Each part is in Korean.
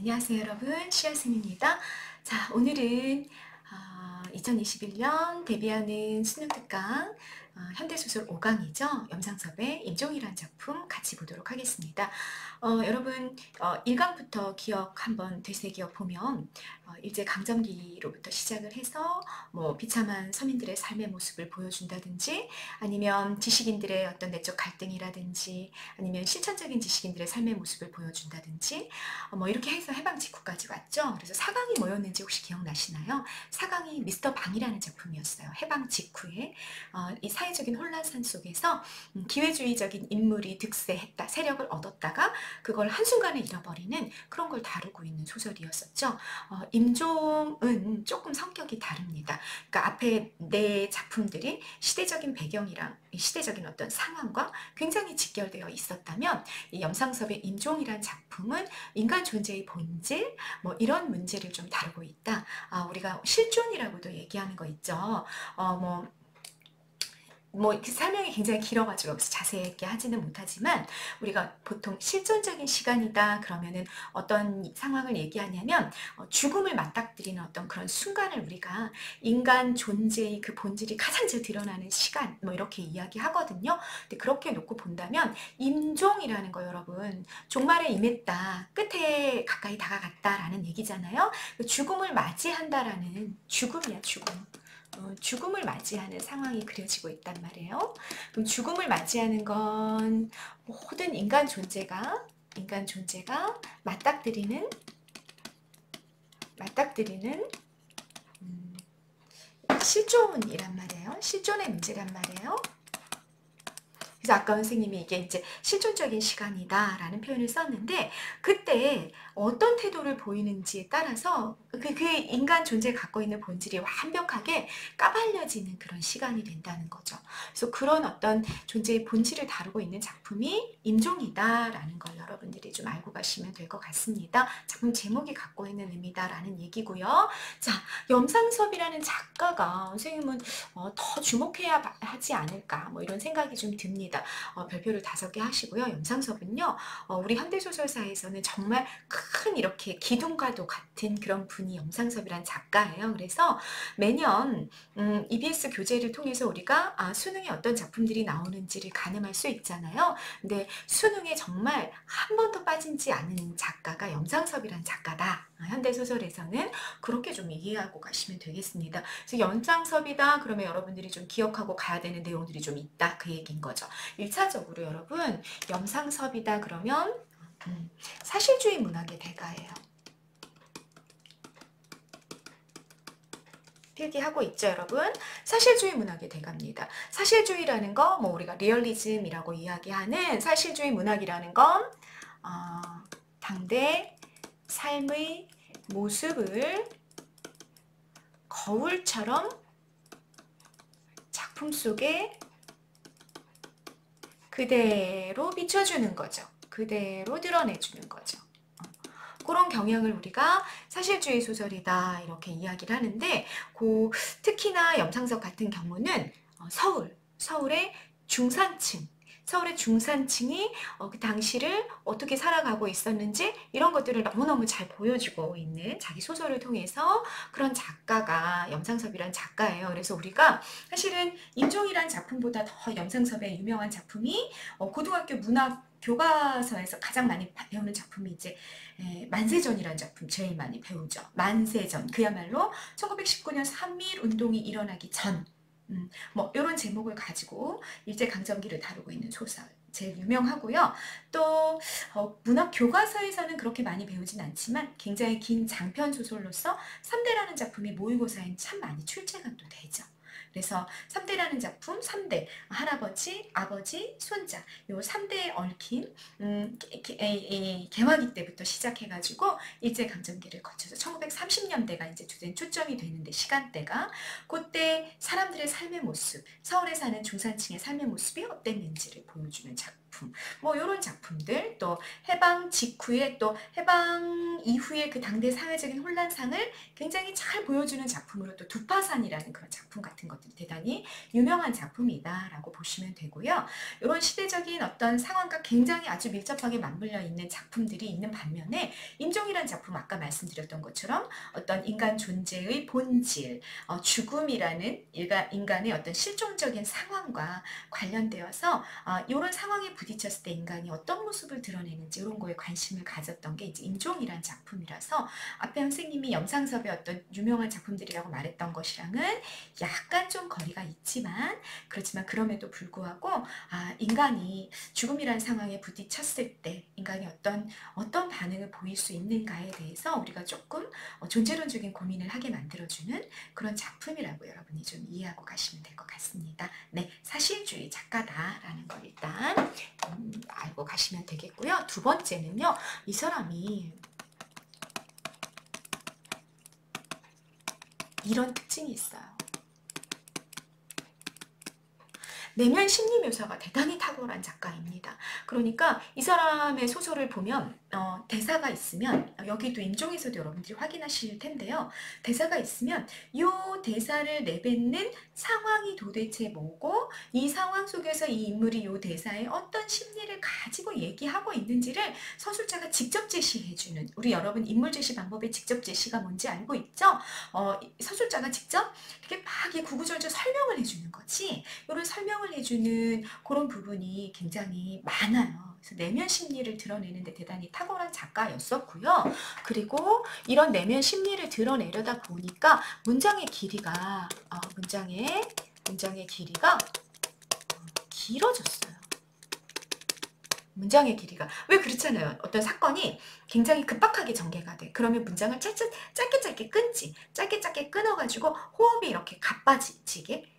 안녕하세요 여러분, 시아쌤입니다. 자, 오늘은 2021년 데뷔하는 수능특강 현대소설 5강이죠. 염상섭의 임종이란 작품 같이 보도록 하겠습니다. 여러분 1강부터 기억 한번 되새겨 보면 일제강점기로부터 시작을 해서 뭐 비참한 서민들의 삶의 모습을 보여준다든지 아니면 지식인들의 어떤 내적 갈등이라든지 아니면 실천적인 지식인들의 삶의 모습을 보여준다든지 뭐 이렇게 해서 해방 직후까지 왔죠. 그래서 4강이 뭐였는지 혹시 기억나시나요? 4강이 미스터 방이라는 작품이었어요. 해방 직후에 이 사회적인 혼란상 속에서 기회주의적인 인물이 득세했다, 세력을 얻었다가 그걸 한순간에 잃어버리는 그런 걸 다루고 있는 소설이었었죠. 임종은 조금 성격이 다릅니다. 그러니까 앞에 네 작품들이 시대적인 배경이랑 시대적인 어떤 상황과 굉장히 직결되어 있었다면 이 염상섭의 임종이란 작품은 인간 존재의 본질 뭐 이런 문제를 좀 다루고 있다. 우리가 실존이라고도 얘기하는 거 있죠. 이렇게 설명이 굉장히 길어가지고 여기서 자세하게 하지는 못하지만 우리가 보통 실존적인 시간이다 그러면은 어떤 상황을 얘기하냐면 죽음을 맞닥뜨리는 어떤 그런 순간을 우리가 인간 존재의 그 본질이 가장 잘 드러나는 시간 뭐 이렇게 이야기하거든요. 근데 그렇게 놓고 본다면 임종이라는 거 여러분 종말에 임했다 끝에 가까이 다가갔다라는 얘기잖아요. 죽음을 맞이한다라는 죽음이야 죽음. 죽음을 맞이하는 상황이 그려지고 있단 말이에요. 그럼 죽음을 맞이하는 건 모든 인간 존재가 맞닥뜨리는 실존이란 말이에요. 실존의 문제란 말이에요. 그래서 아까 선생님이 이게 이제 실존적인 시간이다 라는 표현을 썼는데 그때 어떤 태도를 보이는지에 따라서 그 인간 존재에 갖고 있는 본질이 완벽하게 까발려지는 그런 시간이 된다는 거죠. 그래서 그런 어떤 존재의 본질을 다루고 있는 작품이 임종이다 라는 걸 여러분들이 좀 알고 가시면 될 것 같습니다. 작품 제목이 갖고 있는 의미다 라는 얘기고요. 자, 염상섭이라는 작가가 선생님은 더 주목해야 하지 않을까 뭐 이런 생각이 좀 듭니다. 별표를 5개 하시고요. 염상섭은요. 우리 현대소설사에서는 정말 큰 이렇게 기둥과도 같은 그런 분이 염상섭이란 작가예요. 그래서 매년 EBS 교재를 통해서 우리가 수능에 어떤 작품들이 나오는지를 가늠할 수 있잖아요. 근데 수능에 정말 한 번도 빠지지 않은 작가가 염상섭이란 작가다. 현대소설에서는 그렇게 좀 이해하고 가시면 되겠습니다. 그래서 염상섭이다 그러면 여러분들이 좀 기억하고 가야 되는 내용들이 좀 있다 그 얘기인 거죠. 1차적으로 여러분 염상섭이다 그러면 사실주의 문학의 대가예요. 필기하고 있죠 여러분. 사실주의 문학의 대가입니다. 사실주의라는 거 뭐 우리가 리얼리즘이라고 이야기하는 사실주의 문학이라는 건 당대 삶의 모습을 거울처럼 작품 속에 그대로 비춰주는 거죠. 그대로 드러내주는 거죠. 그런 경향을 우리가 사실주의 소설이다 이렇게 이야기를 하는데 특히나 염상섭 같은 경우는 서울의 중산층이 그 당시를 어떻게 살아가고 있었는지 이런 것들을 너무너무 잘 보여주고 있는 자기 소설을 통해서 그런 작가가 염상섭이란 작가예요. 그래서 우리가 사실은 임종이란 작품보다 더 염상섭의 유명한 작품이 고등학교 문학 교과서에서 가장 많이 배우는 작품이 이제 만세전이라는 작품 제일 많이 배우죠. 만세전 그야말로 1919년 3.1 운동이 일어나기 전 뭐 이런 제목을 가지고 일제강점기를 다루고 있는 소설 제일 유명하고요. 또 문학 교과서에서는 그렇게 많이 배우진 않지만 굉장히 긴 장편 소설로서 3대라는 작품이 모의고사엔 참 많이 출제가 또 되죠. 그래서 3대라는 작품, 3대, 할아버지, 아버지, 손자 요 3대에 얽힌 개화기 때부터 시작해가지고 일제강점기를 거쳐서 1930년대가 이제 주된 초점이 되는데 시간대가 그때 사람들의 삶의 모습, 서울에 사는 중산층의 삶의 모습이 어땠는지를 보여주는 작품 작품, 뭐 이런 작품들, 또 해방 직후에 또 해방 이후에 그 당대 사회적인 혼란상을 굉장히 잘 보여주는 작품으로 또 두파산이라는 그런 작품 같은 것들이 대단히 유명한 작품이다라고 보시면 되고요. 이런 시대적인 어떤 상황과 굉장히 아주 밀접하게 맞물려 있는 작품들이 있는 반면에 임종이라는 작품 아까 말씀드렸던 것처럼 어떤 인간 존재의 본질, 죽음이라는 인간의 어떤 실존적인 상황과 관련되어서 이런 상황에 부딪혔을 때 인간이 어떤 모습을 드러내는지 이런 거에 관심을 가졌던 게 이제 임종이라는 작품이라서 앞에 선생님이 염상섭의 어떤 유명한 작품들이라고 말했던 것이랑은 약간 좀 거리가 있지만 그렇지만 그럼에도 불구하고 인간이 죽음이라는 상황에 부딪혔을 때 인간이 어떤 반응을 보일 수 있는가에 대해서 우리가 조금 존재론적인 고민을 하게 만들어주는 그런 작품이라고 여러분이 좀 이해하고 가시면 될 것 같습니다. 네, 사실주의 작가다라는 걸 일단 알고 가시면 되겠고요. 두 번째는요, 이 사람이 이런 특징이 있어요. 내면 심리 묘사가 대단히 탁월한 작가입니다. 그러니까 이 사람의 소설을 보면 대사가 있으면 여기도 임종에서도 여러분들이 확인하실 텐데요. 대사가 있으면 이 대사를 내뱉는 상황이 도대체 뭐고 이 상황 속에서 이 인물이 이 대사에 어떤 심리를 가지고 얘기하고 있는지를 서술자가 직접 제시해주는 우리 여러분 인물 제시 방법의 직접 제시가 뭔지 알고 있죠? 서술자가 직접 이렇게 막 구구절절 설명을 해주는 거지. 이런 설명을 해주는 그런 부분이 굉장히 많아요. 그래서 내면 심리를 드러내는데 대단히 탁월한 작가였었고요. 그리고 이런 내면 심리를 드러내려다 보니까 문장의 길이가 길어졌어요. 문장의 길이가. 왜 그렇잖아요. 어떤 사건이 굉장히 급박하게 전개가 돼. 그러면 문장을 짧게 끊지. 짧게 끊어가지고 호흡이 이렇게 가빠지게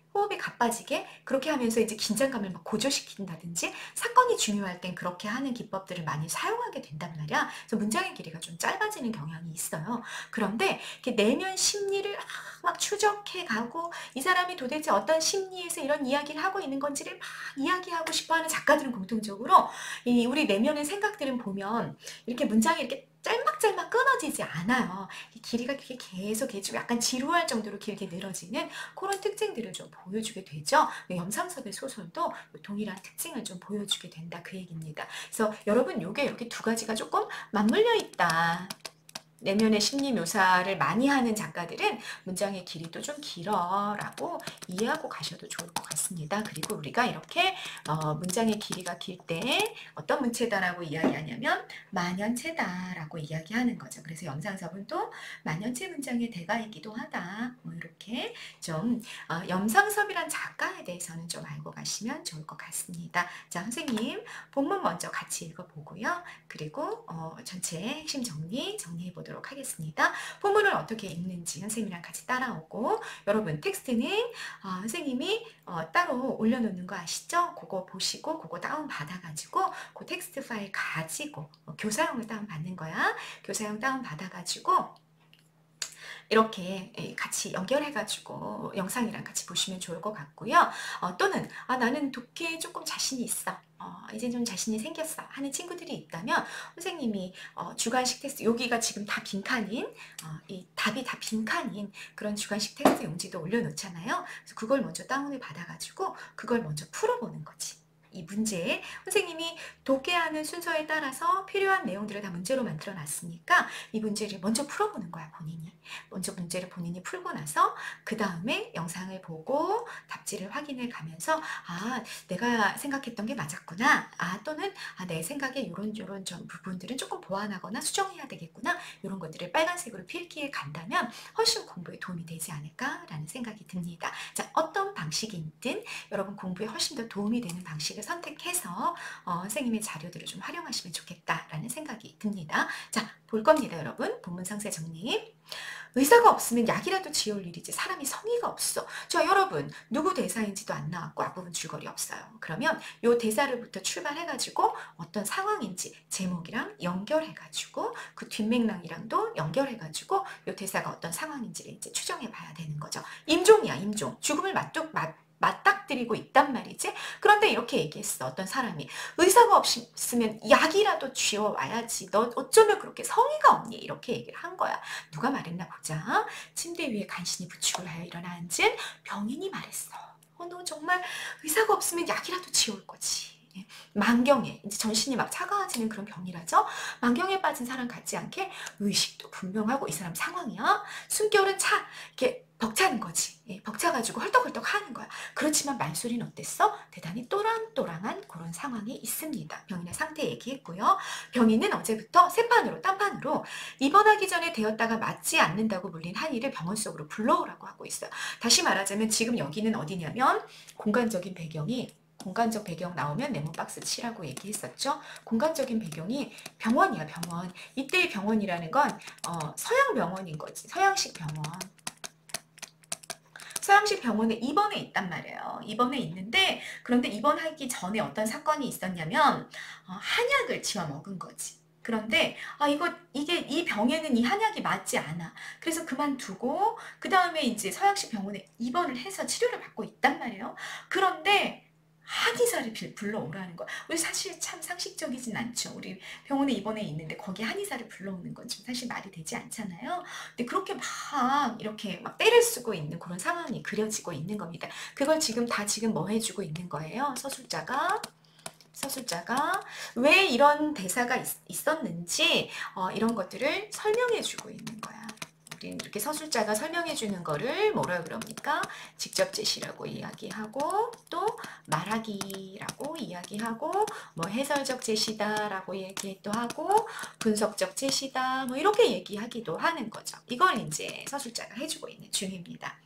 그렇게 하면서 이제 긴장감을 막 고조시킨다든지 사건이 중요할 땐 그렇게 하는 기법들을 많이 사용하게 된단 말이야. 그래서 문장의 길이가 좀 짧아지는 경향이 있어요. 그런데 이렇게 내면 심리를 막 추적해 가고 이 사람이 도대체 어떤 심리에서 이런 이야기를 하고 있는 건지를 막 이야기하고 싶어하는 작가들은 공통적으로 우리 내면의 생각들은 보면 이렇게 문장이 이렇게 짤막짤막 끊어지지 않아요. 길이가 계속 약간 지루할 정도로 길게 늘어지는 그런 특징들을 좀 보여주게 되죠. 염상섭의 소설도 동일한 특징을 좀 보여주게 된다 그 얘기입니다. 그래서 여러분 요게 이렇게 두 가지가 조금 맞물려 있다. 내면의 심리 묘사를 많이 하는 작가들은 문장의 길이도 좀 길어라고 이해하고 가셔도 좋을 것 같습니다. 그리고 우리가 이렇게 문장의 길이가 길 때 어떤 문체다라고 이야기하냐면 만연체다라고 이야기하는 거죠. 그래서 염상섭은 또 만연체 문장의 대가이기도 하다. 뭐 이렇게 좀 염상섭이란 작가에 대해서는 좀 알고 가시면 좋을 것 같습니다. 자, 선생님 본문 먼저 같이 읽어보고요. 그리고 전체 핵심 정리해 보도록 하겠습니다. 본문을 어떻게 읽는지 선생님이랑 같이 따라오고 여러분 텍스트는 선생님이 따로 올려놓는 거 아시죠? 그거 보시고 그거 다운 받아가지고 그 텍스트 파일 가지고 교사용을 다운 받는 거야. 교사용 다운 받아가지고 이렇게 같이 연결해가지고 영상이랑 같이 보시면 좋을 것 같고요. 또는 나는 독해에 조금 자신이 있어. 이제 좀 자신이 생겼어 하는 친구들이 있다면 선생님이 주관식 텍스트 여기가 지금 다 빈칸인 이 답이 다 빈칸인 그런 주관식 텍스트 용지도 올려놓잖아요. 그래서 그걸 먼저 다운을 받아가지고 그걸 먼저 풀어보는 거지. 이 문제에 선생님이 독해하는 순서에 따라서 필요한 내용들을 다 문제로 만들어 놨으니까 이 문제를 먼저 풀어보는 거야 본인이. 먼저 문제를 본인이 풀고 나서 그 다음에 영상을 보고 답지를 확인해 가면서 내가 생각했던 게 맞았구나. 또는 내 생각에 이런 좀 부분들은 조금 보완하거나 수정해야 되겠구나. 이런 것들을 빨간색으로 필기해 간다면 훨씬 공부에 도움이 되지 않을까라는 생각이 듭니다. 자, 어떤 방식이든 여러분 공부에 훨씬 더 도움이 되는 방식을 선택해서 선생님의 자료들을 좀 활용하시면 좋겠다라는 생각이 듭니다. 자, 볼 겁니다, 여러분. 본문 상세 정리. 의사가 없으면 약이라도 지을 일이지 사람이 성의가 없어. 자, 여러분 누구 대사인지도 안 나왔고 앞부분 줄거리 없어요. 그러면 요 대사를부터 출발해가지고 어떤 상황인지 제목이랑 연결해가지고 그 뒷맥락이랑도 연결해가지고 요 대사가 어떤 상황인지를 이제 추정해 봐야 되는 거죠. 임종이야, 임종. 죽음을 맞닥뜨리고 있단 말이지. 그런데 이렇게 얘기했어. 어떤 사람이 의사가 없으면 약이라도 쥐어와야지. 너 어쩌면 그렇게 성의가 없니? 이렇게 얘기를 한 거야. 누가 말했나 보자. 침대 위에 간신히 부축을 하여 일어나 앉은 병인이 말했어. 너 정말 의사가 없으면 약이라도 지어올 거지. 만경에 이제 전신이 막 차가워지는 그런 병이라죠. 만경에 빠진 사람 같지 않게 의식도 분명하고 이 사람 상황이야. 숨결은 이렇게 벅차는 거지. 벅차가지고 헐떡헐떡 하는 거야. 그렇지만 말소리는 어땠어? 대단히 또랑또랑한 그런 상황이 있습니다. 병인의 상태 얘기했고요. 병인은 어제부터 딴판으로 입원하기 전에 되었다가 맞지 않는다고 물린 한의를 병원 속으로 불러오라고 하고 있어요. 다시 말하자면 지금 여기는 어디냐면 공간적 배경 나오면 네모박스 치라고 얘기했었죠. 공간적인 배경이 병원이야, 병원. 이때의 병원이라는 건 서양 병원인 거지. 서양식 병원. 서양식 병원에 입원해 있단 말이에요. 입원해 있는데 그런데 입원하기 전에 어떤 사건이 있었냐면 한약을 지어 먹은 거지. 그런데 이 병에는 이 한약이 맞지 않아. 그래서 그만두고 그 다음에 이제 서양식 병원에 입원을 해서 치료를 받고 있단 말이에요. 그런데 한의사를 불러오라는 거야. 우리 사실 참 상식적이진 않죠. 우리 병원에 입원해 있는데 거기 한의사를 불러오는 건 좀 사실 말이 되지 않잖아요. 근데 그렇게 막 이렇게 막 때를 쓰고 있는 그런 상황이 그려지고 있는 겁니다. 그걸 지금 뭐 해주고 있는 거예요. 서술자가 왜 이런 대사가 있었는지 이런 것들을 설명해 주고 있는 거야. 우린 이렇게 서술자가 설명해 주는 거를 뭐라 그럽니까? 직접 제시라고 이야기하고 또 말하기라고 이야기하고 뭐 해설적 제시다라고 얘기도 하고 분석적 제시다 뭐 이렇게 얘기하기도 하는 거죠. 이걸 이제 서술자가 해주고 있는 중입니다.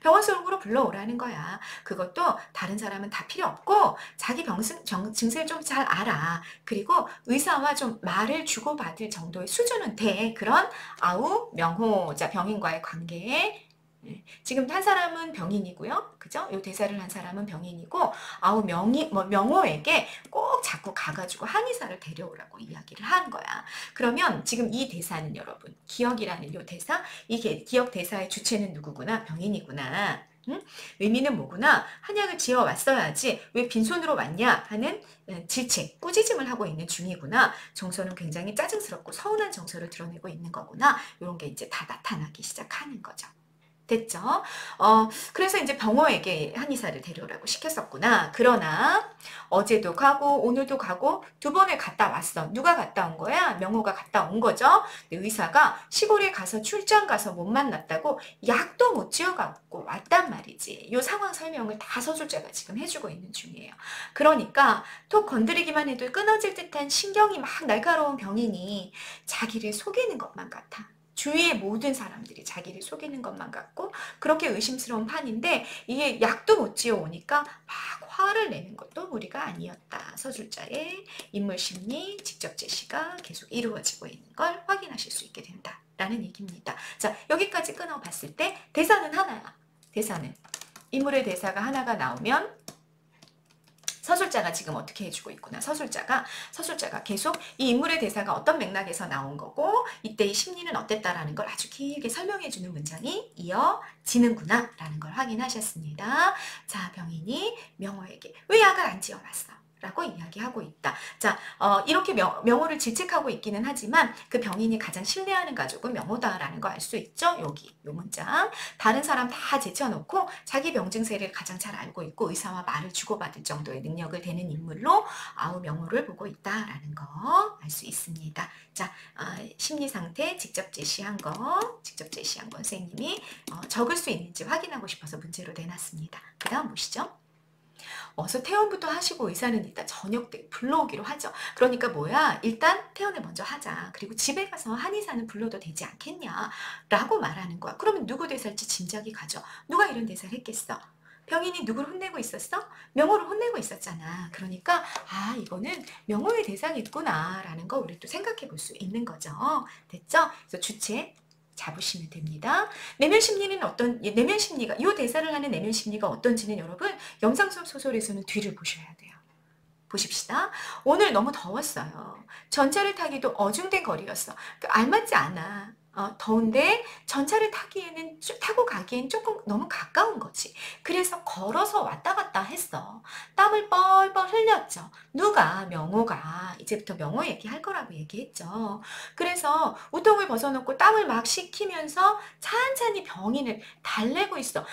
병원 속으로 불러오라는 거야. 그것도 다른 사람은 다 필요 없고 자기 증세를 좀 잘 알아. 그리고 의사와 좀 말을 주고받을 정도의 수준은 돼. 그런 아우 명호자 병인과의 관계에 지금 한 사람은 병인이고요. 그죠? 요 대사를 한 사람은 병인이고 아우 명호에게 꼭 자꾸 가가지고 한의사를 데려오라고 이야기를 한 거야. 그러면 지금 이 대사는 여러분 기억이라는 요 대사 이 기억 대사의 주체는 누구구나? 병인이구나. 응? 의미는 뭐구나? 한약을 지어 왔어야지 왜 빈손으로 왔냐 하는 질책, 꾸짖음을 하고 있는 중이구나. 정서는 굉장히 짜증스럽고 서운한 정서를 드러내고 있는 거구나. 이런 게 이제 다 나타나기 시작하는 거죠. 됐죠? 그래서 이제 병호에게 한의사를 데려오라고 시켰었구나. 그러나 어제도 가고 오늘도 가고 두 번을 갔다 왔어. 누가 갔다 온 거야? 명호가 갔다 온 거죠. 의사가 시골에 가서 출장 가서 못 만났다고 약도 못 지어갖고 왔단 말이지. 이 상황 설명을 다 서술자가 지금 해주고 있는 중이에요. 그러니까 톡 건드리기만 해도 끊어질 듯한 신경이 막 날카로운 병인이 자기를 속이는 것만 같아. 주위의 모든 사람들이 자기를 속이는 것만 같고 그렇게 의심스러운 판인데 이게 약도 못 지어오니까 막 화를 내는 것도 무리가 아니었다. 서술자의 인물심리 직접 제시가 계속 이루어지고 있는 걸 확인하실 수 있게 된다라는 얘기입니다. 자, 여기까지 끊어봤을 때 대사는 하나야. 대사는 인물의 대사가 하나가 나오면 서술자가 지금 어떻게 해주고 있구나. 서술자가 계속 이 인물의 대사가 어떤 맥락에서 나온 거고 이때의 심리는 어땠다라는 걸 아주 길게 설명해주는 문장이 이어지는구나 라는 걸 확인하셨습니다. 자, 병인이 명호에게 왜 약을 안 지어놨어? 라고 이야기하고 있다. 자, 이렇게 명호를 질책하고 있기는 하지만 그 병인이 가장 신뢰하는 가족은 명호다라는 거 알 수 있죠? 여기 요 문장. 다른 사람 다 제쳐놓고 자기 병 증세를 가장 잘 알고 있고 의사와 말을 주고받을 정도의 능력을 되는 인물로 아우 명호를 보고 있다라는 거 알 수 있습니다. 자, 심리 상태 직접 제시한 거 선생님이 적을 수 있는지 확인하고 싶어서 문제로 내놨습니다. 그 다음 보시죠. 어서 퇴원부터 하시고 의사는 일단 저녁 때 불러오기로 하죠. 그러니까 뭐야? 일단 퇴원을 먼저 하자. 그리고 집에 가서 한의사는 불러도 되지 않겠냐? 라고 말하는 거야. 그러면 누구 대사일지 짐작이 가죠. 누가 이런 대사를 했겠어? 병인이 누구를 혼내고 있었어? 명호를 혼내고 있었잖아. 그러니까 이거는 명호의 대사겠구나 라는 거 우리 또 생각해 볼 수 있는 거죠. 됐죠? 그래서 주체 잡으시면 됩니다. 내면 심리는 내면 심리가, 이 대사를 하는 내면 심리가 어떤지는 여러분, 영상 수업 소설에서는 뒤를 보셔야 돼요. 보십시다. 오늘 너무 더웠어요. 전차를 타기도 어중된 거리였어. 알맞지 않아. 더운데 전차를 타고 가기엔 조금 너무 가까운 거지. 그래서 걸어서 왔다 갔다 했어. 땀을 뻘뻘 흘렸죠. 누가? 명호가. 이제부터 명호 얘기할 거라고 얘기했죠. 그래서 우통을 벗어놓고 땀을 막 식히면서 찬찬히 병인을 달래고 있어.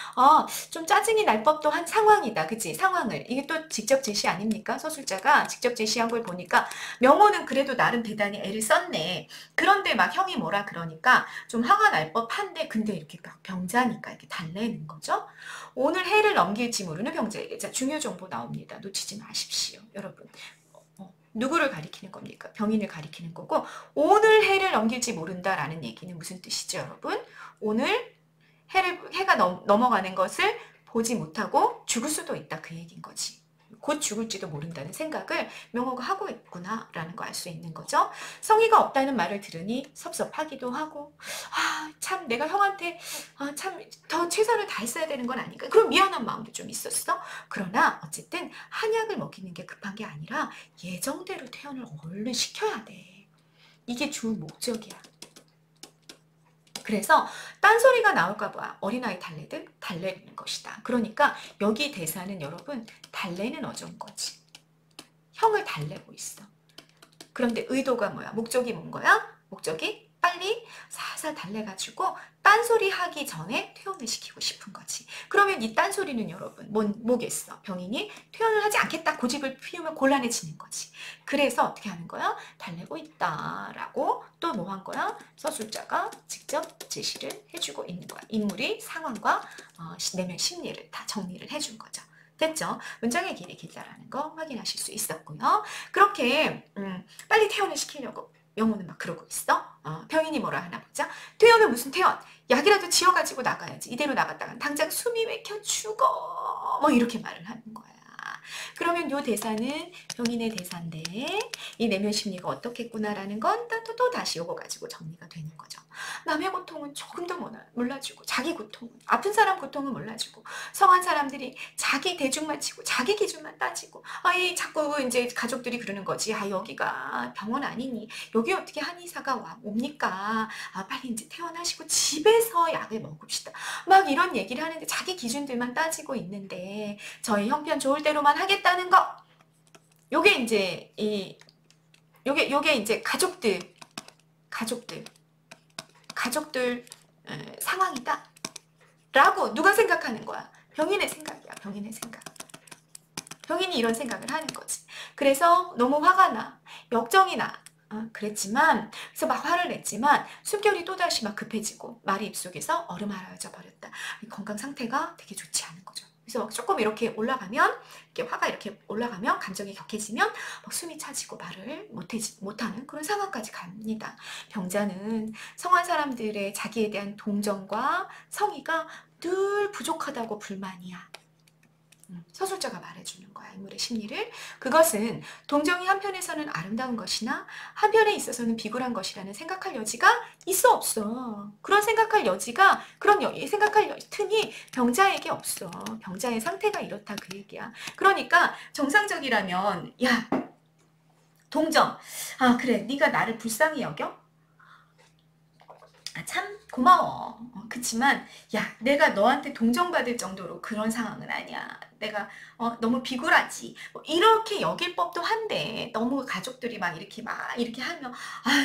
좀 짜증이 날 법도 한 상황이다. 그치? 상황을. 이게 또 직접 제시 아닙니까? 서술자가 직접 제시한 걸 보니까 명호는 그래도 나름 대단히 애를 썼네. 그런데 막 형이 뭐라 그러니까 좀 화가 날 법한데 근데 이렇게 막 병자니까 이렇게 달래는 거죠. 오늘 해를 넘길지 모르는 병자에게. 자, 중요 정보 나옵니다. 놓치지 마십시오. 여러분. 누구를 가리키는 겁니까? 병인을 가리키는 거고 오늘 해를 넘길지 모른다라는 얘기는 무슨 뜻이죠, 여러분? 오늘 해가 넘어가는 것을 보지 못하고 죽을 수도 있다 그 얘기인 거지. 곧 죽을지도 모른다는 생각을 명호가 하고 있구나라는 거 알 수 있는 거죠. 성의가 없다는 말을 들으니 섭섭하기도 하고 참 내가 형한테 참 더 최선을 다했어야 되는 건 아닌가. 그럼 미안한 마음도 좀 있었어. 그러나 어쨌든 한약을 먹이는 게 급한 게 아니라 예정대로 퇴원을 얼른 시켜야 돼. 이게 주 목적이야. 그래서 딴소리가 나올까봐 어린아이 달래듯 달래는 것이다. 그러니까 여기 대사는 여러분 달래는 어조인 거지. 형을 달래고 있어. 그런데 의도가 뭐야? 목적이 뭔 거야? 목적이 빨리 살살 달래가지고 딴소리 하기 전에 퇴원을 시키고 싶은 거지. 그러면 이 딴소리는 여러분 뭐겠어? 병인이 퇴원을 하지 않겠다 고집을 피우면 곤란해지는 거지. 그래서 어떻게 하는 거야? 달래고 있다라고 또 뭐 한 거야? 서술자가 직접 제시를 해주고 있는 거야. 인물이 상황과 내면 심리를 다 정리를 해준 거죠. 됐죠? 문장의 길이 길다라는 거 확인하실 수 있었고요. 그렇게 빨리 퇴원을 시키려고 명호는 막 그러고 있어. 병인이 뭐라 하나 보자. 퇴원은 무슨 퇴원? 약이라도 지어가지고 나가야지. 이대로 나갔다간 당장 숨이 막혀 죽어. 뭐 이렇게 말을 하는 거야. 그러면 요 대사는 병인의 대사인데 이 내면 심리가 어떻겠구나라는 건 또 다시 요거 가지고 정리가 되는 거죠. 남의 고통은 조금도 몰라주고 자기 고통은 아픈 사람 고통은 몰라주고 성한 사람들이 자기 대중만 치고 자기 기준만 따지고 자꾸 이제 가족들이 그러는 거지. 여기가 병원 아니니 여기 어떻게 한의사가 옵니까? 빨리 이제 퇴원하시고 집에서 약을 먹읍시다. 막 이런 얘기를 하는데 자기 기준들만 따지고 있는데 저희 형편 좋을 대로만 하겠다는 거. 요게 이제 요게 이제 가족들 상황이다 라고 누가 생각하는 거야? 병인의 생각이야. 병인의 생각. 병인이 이런 생각을 하는 거지. 그래서 너무 화가 나. 역정이 나. 그랬지만 그래서 막 화를 냈지만 숨결이 또다시 막 급해지고 말이 입속에서 얼음알아져 버렸다. 건강 상태가 되게 좋지 않은 거죠. 그래서 조금 이렇게 올라가면 이렇게 화가 이렇게 올라가면 감정이 격해지면 막 숨이 차지고 말을 못하는 그런 상황까지 갑니다. 병자는 성한 사람들의 자기에 대한 동정과 성의가 늘 부족하다고 불만이야. 서술자가 말해주는 거야. 인물의 심리를. 그것은 동정이 한편에서는 아름다운 것이나 한편에 있어서는 비굴한 것이라는 생각할 여지가 있어 없어. 그런 생각할 여지가 생각할 틈이 병자에게 없어. 병자의 상태가 이렇다 그 얘기야. 그러니까 정상적이라면 야 동정 그래 네가 나를 불쌍히 여겨? 참 고마워. 그치만 야 내가 너한테 동정받을 정도로 그런 상황은 아니야. 내가 너무 비굴하지. 이렇게 여길 법도 한데 너무 가족들이 막 이렇게 하면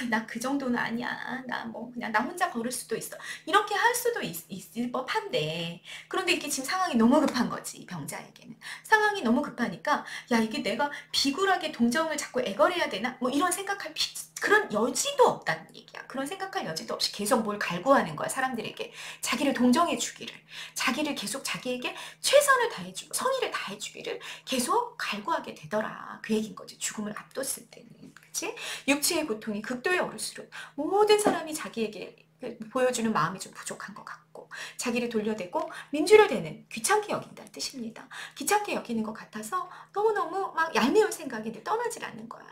나 그 정도는 아니야. 나 뭐 그냥 나 혼자 걸을 수도 있어. 이렇게 할 수도 있을 법한데 그런데 이게 지금 상황이 너무 급한 거지. 병자에게는. 상황이 너무 급하니까 야 이게 내가 비굴하게 동정을 자꾸 애걸해야 되나? 뭐 이런 생각할 그런 여지도 없다는 얘기야. 그런 생각할 여지도 없이 계속 뭘 갈구하는 거야. 사람들에게. 자기를 동정해 주기를. 자기를 계속 자기에게 최선을 다해주고 성의를 다해주기를 계속 갈구하게 되더라. 그 얘기인 거지. 죽음을 앞뒀을 때는. 그치? 육체의 고통이 극도에 오를수록 모든 사람이 자기에게 보여주는 마음이 좀 부족한 것 같고 자기를 돌려대고 민주를 대는 귀찮게 여긴다는 뜻입니다. 귀찮게 여기는 것 같아서 너무너무 막 얄미운 생각이 늘 떠나질 않는 거야.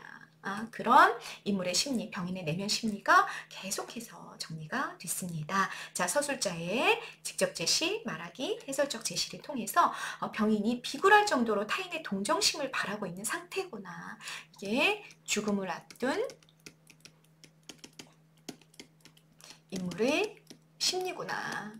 그런 인물의 심리, 병인의 내면 심리가 계속해서 정리가 됐습니다. 자, 서술자의 직접 제시, 말하기, 해설적 제시를 통해서 병인이 비굴할 정도로 타인의 동정심을 바라고 있는 상태구나. 이게 죽음을 앞둔 인물의 심리구나.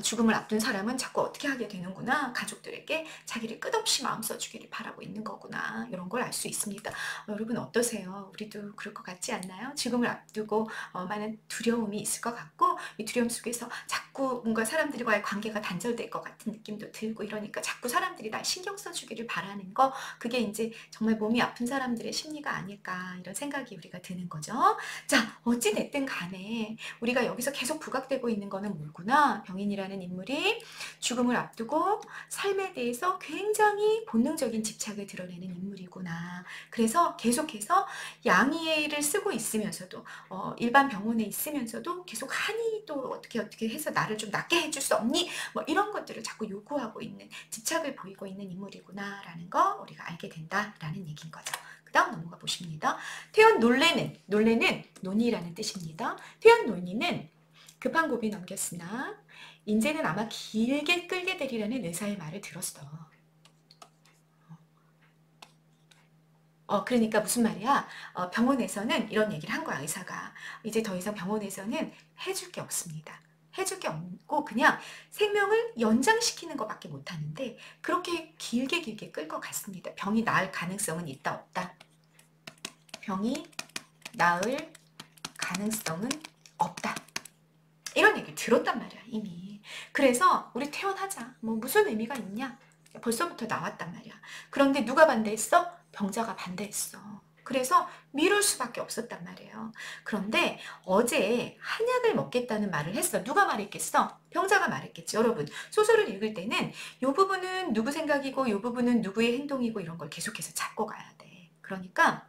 죽음을 앞둔 사람은 자꾸 어떻게 하게 되는구나. 가족들에게 자기를 끝없이 마음 써주기를 바라고 있는 거구나. 이런 걸 알 수 있습니다. 여러분 어떠세요? 우리도 그럴 것 같지 않나요? 죽음을 앞두고 많은 두려움이 있을 것 같고 이 두려움 속에서 자꾸 뭔가 사람들과의 관계가 단절될 것 같은 느낌도 들고 이러니까 자꾸 사람들이 날 신경 써주기를 바라는 거 그게 이제 정말 몸이 아픈 사람들의 심리가 아닐까 이런 생각이 우리가 드는 거죠. 자, 어찌 됐든 간에 우리가 여기서 계속 부각되고 있는 거는 뭐구나. 병인이라는 인물이 죽음을 앞두고 삶에 대해서 굉장히 본능적인 집착을 드러내는 인물이구나. 그래서 계속해서 양의를 쓰고 있으면서도 일반 병원에 있으면서도 계속 한이 또 어떻게 해서 나를 좀 낫게 해줄 수 없니? 뭐 이런 것들을 자꾸 요구하고 있는 집착을 보이고 있는 인물이구나 라는 거 우리가 알게 된다라는 얘기인 거죠. 그 다음 넘어가 보십니다. 태연 놀래는 논의라는 뜻입니다. 태연 논의는 급한 고비 넘겼으나 인제는 아마 길게 끌게 되리라는 의사의 말을 들었어. 그러니까 무슨 말이야? 병원에서는 이런 얘기를 한 거야, 의사가. 이제 더 이상 병원에서는 해줄 게 없습니다. 해줄 게 없고 그냥 생명을 연장시키는 것밖에 못하는데 그렇게 길게 끌 것 같습니다. 병이 나을 가능성은 있다, 없다? 병이 나을 가능성은 없다. 이런 얘기를 들었단 말이야, 이미. 그래서 우리 퇴원하자. 뭐 무슨 의미가 있냐? 벌써부터 나왔단 말이야. 그런데 누가 반대했어? 병자가 반대했어. 그래서 미룰 수밖에 없었단 말이에요. 그런데 어제 한약을 먹겠다는 말을 했어. 누가 말했겠어? 병자가 말했겠지. 여러분, 소설을 읽을 때는 이 부분은 누구 생각이고 이 부분은 누구의 행동이고 이런 걸 계속해서 잡고 가야 돼. 그러니까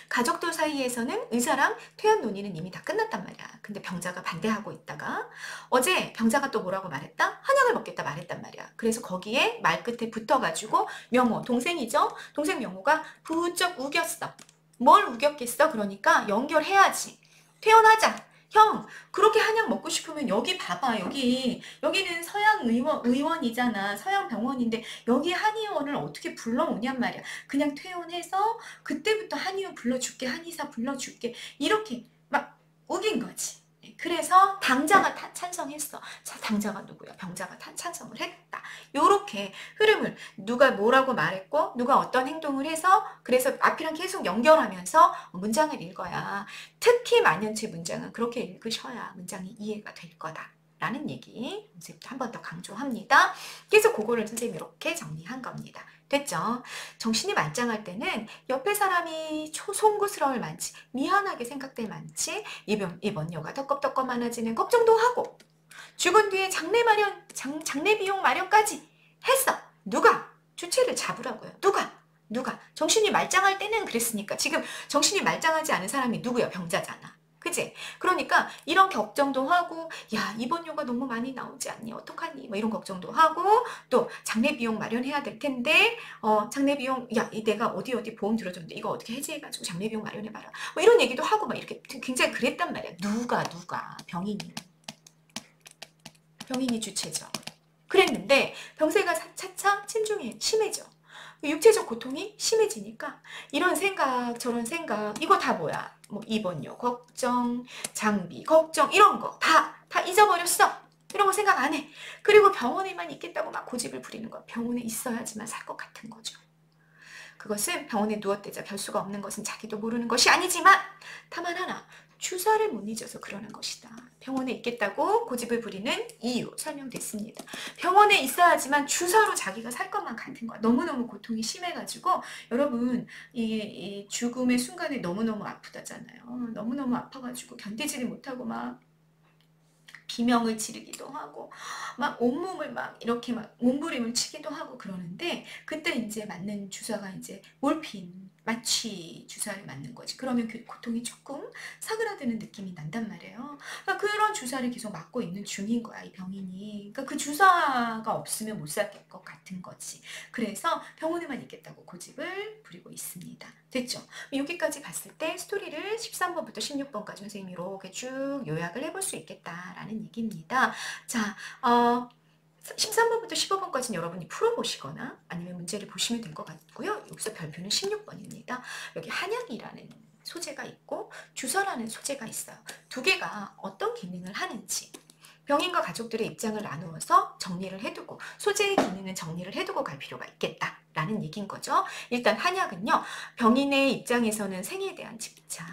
가족들 사이에서는 의사랑 퇴원 논의는 이미 다 끝났단 말이야. 근데 병자가 반대하고 있다가 어제 병자가 또 뭐라고 말했다? 한약을 먹겠다 말했단 말이야. 그래서 거기에 말끝에 붙어가지고 명호, 동생이죠? 동생 명호가 부쩍 우겼어. 뭘 우겼겠어? 그러니까 연결해야지. 퇴원하자. 형, 그렇게 한약 먹고 싶으면 여기 봐봐. 여기는 서양 의원이잖아. 서양 병원인데 여기 한의원을 어떻게 불러오냔 말이야. 그냥 퇴원해서 그때부터 한의원 불러줄게, 한의사 불러줄게 이렇게 막 우긴 거지. 그래서 당자가 찬성했어. 자, 당자가 누구야? 병자가 찬성을 했다. 요렇게 흐름을 누가 뭐라고 말했고 누가 어떤 행동을 해서 그래서 앞이랑 계속 연결하면서 문장을 읽어야 특히 만연체 문장은 그렇게 읽으셔야 문장이 이해가 될 거다. 라는 얘기 선생님도 한 번 더 강조합니다. 그래서 그거를 선생님이 이렇게 정리한 겁니다. 됐죠? 정신이 말짱할 때는 옆에 사람이 송구스러울 많지 미안하게 생각될 많지 이번 여가 덕겁덕겁 많아지는 걱정도 하고 죽은 뒤에 장례 비용 마련까지 했어. 누가? 주체를 잡으라고요. 누가? 정신이 말짱할 때는 그랬으니까 지금 정신이 말짱하지 않은 사람이 누구야? 병자잖아. 그치? 그러니까 이런 걱정도 하고 야 이번 요가 너무 많이 나오지 않니? 어떡하니? 뭐 이런 걱정도 하고 또 장례 비용 마련해야 될 텐데 장례 비용 야 내가 어디 보험 들어줬는데 이거 어떻게 해지해가지고 장례 비용 마련해봐라. 뭐 이런 얘기도 하고 막 이렇게 굉장히 그랬단 말이야. 누가 병인이 주체죠. 그랬는데 병세가 차차 심해져. 육체적 고통이 심해지니까 이런 생각 저런 생각 이거 다 뭐야? 뭐 입원료 걱정, 장비 걱정 이런 거 다 잊어버렸어. 이런 거 생각 안 해. 그리고 병원에만 있겠다고 막 고집을 부리는 거야. 병원에 있어야지만 살 것 같은 거죠. 그것은 병원에 누웠대자 별 수가 없는 것은 자기도 모르는 것이 아니지만 다만 하나 주사를 못 잊어서 그러는 것이다. 병원에 있겠다고 고집을 부리는 이유 설명됐습니다. 병원에 있어야지만 주사로 자기가 살 것만 같은 거야. 너무너무 고통이 심해가지고 여러분 이 죽음의 순간에 너무너무 아프다잖아요. 너무너무 아파가지고 견디지를 못하고 막 비명을 지르기도 하고 막 온몸을 막 이렇게 막 몸부림을 치기도 하고 그러는데 그때 이제 맞는 주사가 이제 몰핀 마취 주사를 맞는 거지. 그러면 그 고통이 조금 사그라드는 느낌이 난단 말이에요. 그러니까 그런 주사를 계속 맞고 있는 중인 거야 이 병인이. 그러니까 그 주사가 없으면 못 살 것 같은 거지. 그래서 병원에만 있겠다고 고집을 부리고 있습니다. 됐죠? 여기까지 봤을 때 스토리를 13번부터 16번까지 선생님이 이렇게 쭉 요약을 해볼 수 있겠다라는 얘기입니다. 자, 13번부터 15번까지는 여러분이 풀어보시거나 아니면 문제를 보시면 될 것 같고요. 여기서 별표는 16번입니다. 여기 한약이라는 소재가 있고 주사라는 소재가 있어요. 두 개가 어떤 기능을 하는지 병인과 가족들의 입장을 나누어서 정리를 해두고 소재의 기능은 정리를 해두고 갈 필요가 있겠다라는 얘기인 거죠. 일단 한약은요. 병인의 입장에서는 생에 대한 집착,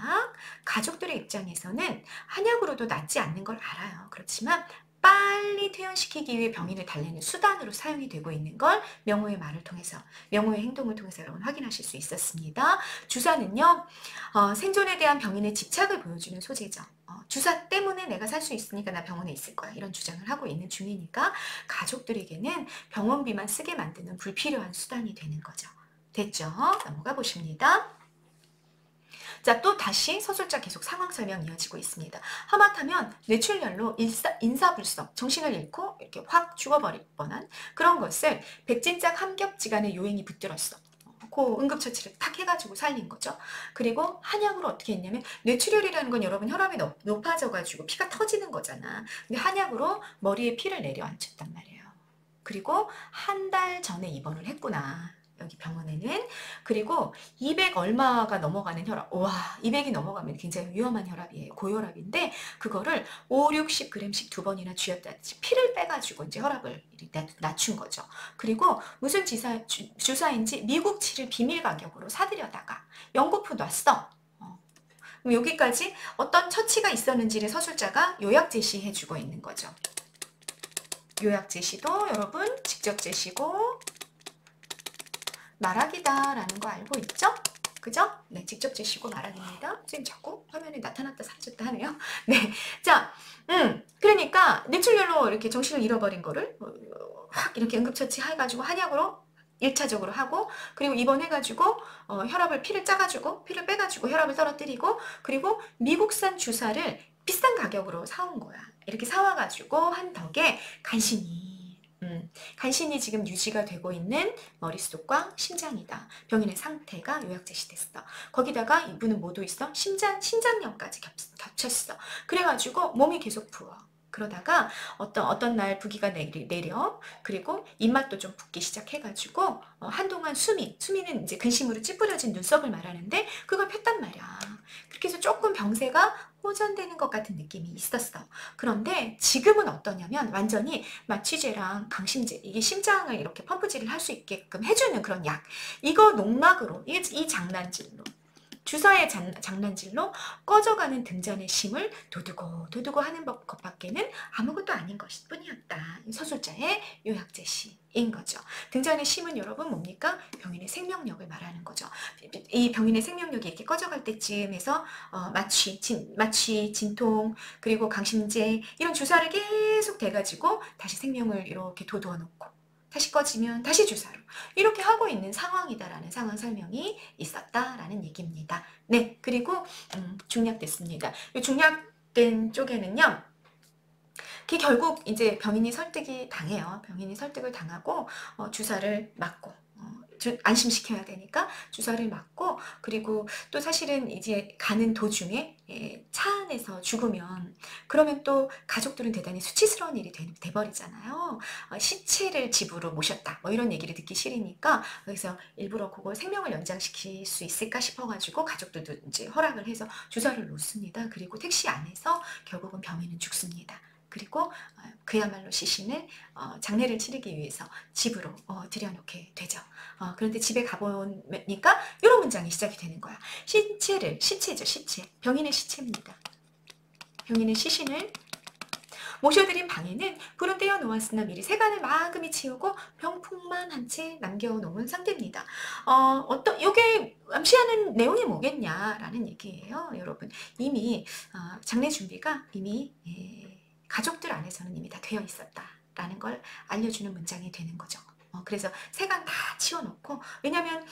가족들의 입장에서는 한약으로도 낫지 않는 걸 알아요. 그렇지만 빨리 퇴원시키기 위해 병인을 달래는 수단으로 사용이 되고 있는 걸 명호의 말을 통해서, 명호의 행동을 통해서 여러분 확인하실 수 있었습니다. 주사는요. 생존에 대한 병인의 집착을 보여주는 소재죠. 주사 때문에 내가 살 수 있으니까 나 병원에 있을 거야. 이런 주장을 하고 있는 중이니까 가족들에게는 병원비만 쓰게 만드는 불필요한 수단이 되는 거죠. 됐죠? 넘어가 보십니다. 자, 또 다시 서술자 계속 상황 설명 이어지고 있습니다. 하마터면 뇌출혈로 인사불성, 정신을 잃고 이렇게 확 죽어버릴 뻔한 그런 것을 백진짝 함겹지간의 요행이 붙들었어. 그 응급처치를 탁 해가지고 살린 거죠. 그리고 한약으로 어떻게 했냐면 뇌출혈이라는 건 여러분 혈압이 높아져가지고 피가 터지는 거잖아. 근데 한약으로 머리에 피를 내려앉혔단 말이에요. 그리고 한 달 전에 입원을 했구나. 여기 병원에는. 그리고 200 얼마가 넘어가는 혈압. 와, 200이 넘어가면 굉장히 위험한 혈압이에요. 고혈압인데 그거를 5, 60g씩 두 번이나 쥐었다. 피를 빼가지고 이제 혈압을 낮춘 거죠. 그리고 무슨 주사인지 미국치를 비밀 가격으로 사들여다가 연고표 놨어. 그럼 여기까지 어떤 처치가 있었는지를 서술자가 요약 제시해주고 있는 거죠. 요약 제시도 여러분 직접 제시고 말하기다라는 거 알고 있죠? 그죠? 네, 직접 제시고 말하기입니다. 선생님 자꾸 화면에 나타났다 사라졌다 하네요. 네, 자, 그러니까 뇌출혈로 이렇게 정신을 잃어버린 거를 확 이렇게 응급처치 해가지고 한약으로 1차적으로 하고 그리고 입원해가지고 혈압을 피를 짜가지고 피를 빼가지고 혈압을 떨어뜨리고 그리고 미국산 주사를 비싼 가격으로 사온 거야. 이렇게 사와가지고 한 덕에 간신히 지금 유지가 되고 있는 머릿속과 심장이다. 병인의 상태가 요약 제시됐어. 거기다가 이분은 뭐도 있어? 신장염까지 겹쳤어. 그래가지고 몸이 계속 부어. 그러다가 어떤 날 부기가 내려 그리고 입맛도 좀 붓기 시작해가지고 한동안 수미는 이제 근심으로 찌푸려진 눈썹을 말하는데 그걸 폈단 말이야. 그렇게 해서 조금 병세가 호전되는 것 같은 느낌이 있었어. 그런데 지금은 어떠냐면 완전히 마취제랑 강심제, 이게 심장을 이렇게 펌프질을 할 수 있게끔 해주는 그런 약. 이거 농락으로, 이 장난질로, 주사의 장난질로 꺼져가는 등잔의 심을 도두고 하는 것밖에는 아무것도 아닌 것일 뿐이었다. 서술자의 요약 제시인 거죠. 등잔의 심은 여러분 뭡니까? 병인의 생명력을 말하는 거죠. 이 병인의 생명력이 이렇게 꺼져갈 때쯤에서 마취, 진통, 그리고 강심제 이런 주사를 계속 대가지고 다시 생명을 이렇게 돋워 놓고 다시 꺼지면 다시 주사로 이렇게 하고 있는 상황이다라는 상황 설명이 있었다라는 얘기입니다. 네, 그리고 중략됐습니다. 이 중략된 쪽에는요. 그 결국 이제 병인이 설득이 당해요. 병인이 설득을 당하고 주사를 맞고 안심시켜야 되니까 주사를 맞고 그리고 또 사실은 이제 가는 도중에 차 안에서 죽으면 그러면 또 가족들은 대단히 수치스러운 일이 돼버리잖아요. 시체를 집으로 모셨다 뭐 이런 얘기를 듣기 싫으니까 그래서 일부러 그걸 생명을 연장시킬 수 있을까 싶어가지고 가족들도 이제 허락을 해서 주사를 놓습니다. 그리고 택시 안에서 결국은 병인은 죽습니다. 그리고 그야말로 시신을 장례를 치르기 위해서 집으로 들여놓게 되죠. 그런데 집에 가보니까 이런 문장이 시작이 되는 거야. 시체죠, 시체. 병인의 시체입니다. 병인의 시신을 모셔드린 방에는 불은 떼어 놓았으나 미리 세간을 마금히 치우고 병풍만 한 채 남겨놓은 상태입니다. 요게 암시하는 내용이 뭐겠냐라는 얘기예요, 여러분. 이미 장례 준비가 이미 가족들 안에서는 이미 다 되어 있었다라는 걸 알려주는 문장이 되는 거죠. 그래서 세간 다 치워놓고 왜냐면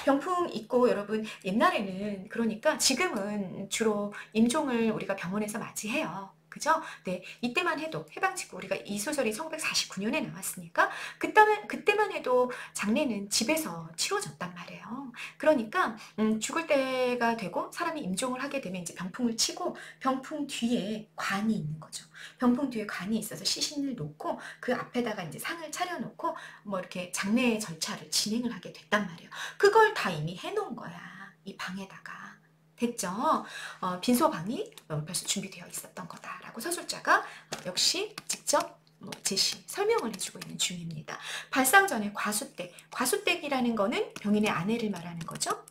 병풍 있고 여러분 옛날에는 그러니까 지금은 주로 임종을 우리가 병원에서 맞이해요. 그죠? 네, 이때만 해도 해방 직후 우리가 이 소설이 1949년에 나왔으니까 그때만 해도 장례는 집에서 치러졌단 말이에요. 그러니까 죽을 때가 되고 사람이 임종을 하게 되면 이제 병풍을 치고 병풍 뒤에 관이 있는 거죠. 병풍 뒤에 관이 있어서 시신을 놓고 그 앞에다가 이제 상을 차려놓고 뭐 이렇게 장례 절차를 진행을 하게 됐단 말이에요. 그걸 다 이미 해놓은 거야. 이 방에다가. 됐죠? 빈소방이 벌써 준비되어 있었던 거다라고 서술자가 역시 직접 제시, 설명을 해주고 있는 중입니다. 발상 전에 과수댁, 과수댁이라는 거는 병인의 아내를 말하는 거죠.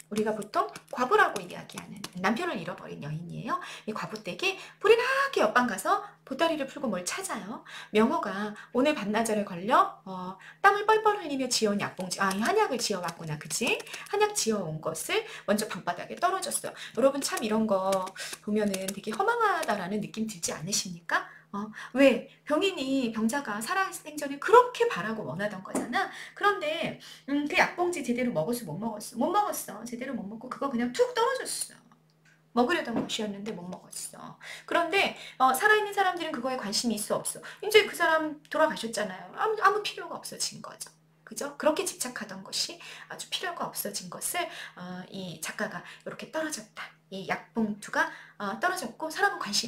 우리가 보통 과부라고 이야기하는 남편을 잃어버린 여인이에요. 이 과부댁이 불이 나게 옆방 가서 보따리를 풀고 뭘 찾아요. 명호가 오늘 반나절에 걸려 땀을 뻘뻘 흘리며 지어온 약봉지, 이 한약을 지어왔구나, 그치? 한약 지어온 것을 먼저 방바닥에 떨어졌어요. 여러분 참 이런 거 보면은 되게 허망하다라는 느낌 들지 않으십니까? 왜? 병자가 살아생전에 그렇게 바라고 원하던 거잖아. 그런데 그 약봉지 제대로 먹었어, 못 먹었어? 못 먹었어. 제대로 못 먹고 그거 그냥 툭 떨어졌어. 먹으려던 것이었는데 못 먹었어. 그런데 살아있는 사람들은 그거에 관심이 있어 없어? 이제 그 사람 돌아가셨잖아요. 아무 필요가 없어진 거죠. 그죠? 그렇게 집착하던 것이 아주 필요가 없어진 것을 이 작가가 이렇게 떨어졌다. 이 약봉투가 떨어졌고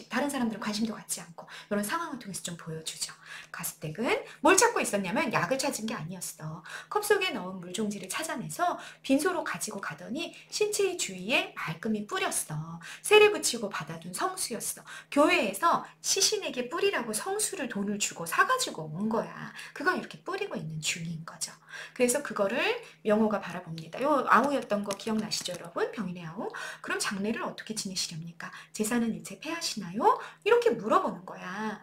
다른 사람들은 관심도 갖지 않고 이런 상황을 통해서 좀 보여주죠. 가수댁은 뭘 찾고 있었냐면 약을 찾은 게 아니었어. 컵 속에 넣은 물종지를 찾아내서 빈소로 가지고 가더니 신체의 주위에 말끔히 뿌렸어. 세를 붙이고 받아둔 성수였어. 교회에서 시신에게 뿌리라고 성수를 돈을 주고 사가지고 온 거야. 그걸 이렇게 뿌리고 있는 중인 거죠. 그래서 그거를 명호가 바라봅니다. 요 아우였던 거 기억나시죠, 여러분? 병인의 아우. 그럼 장례를 어떻게 지내시렵니까? 제사는 일체 폐하시나요? 이렇게 물어보는 거야.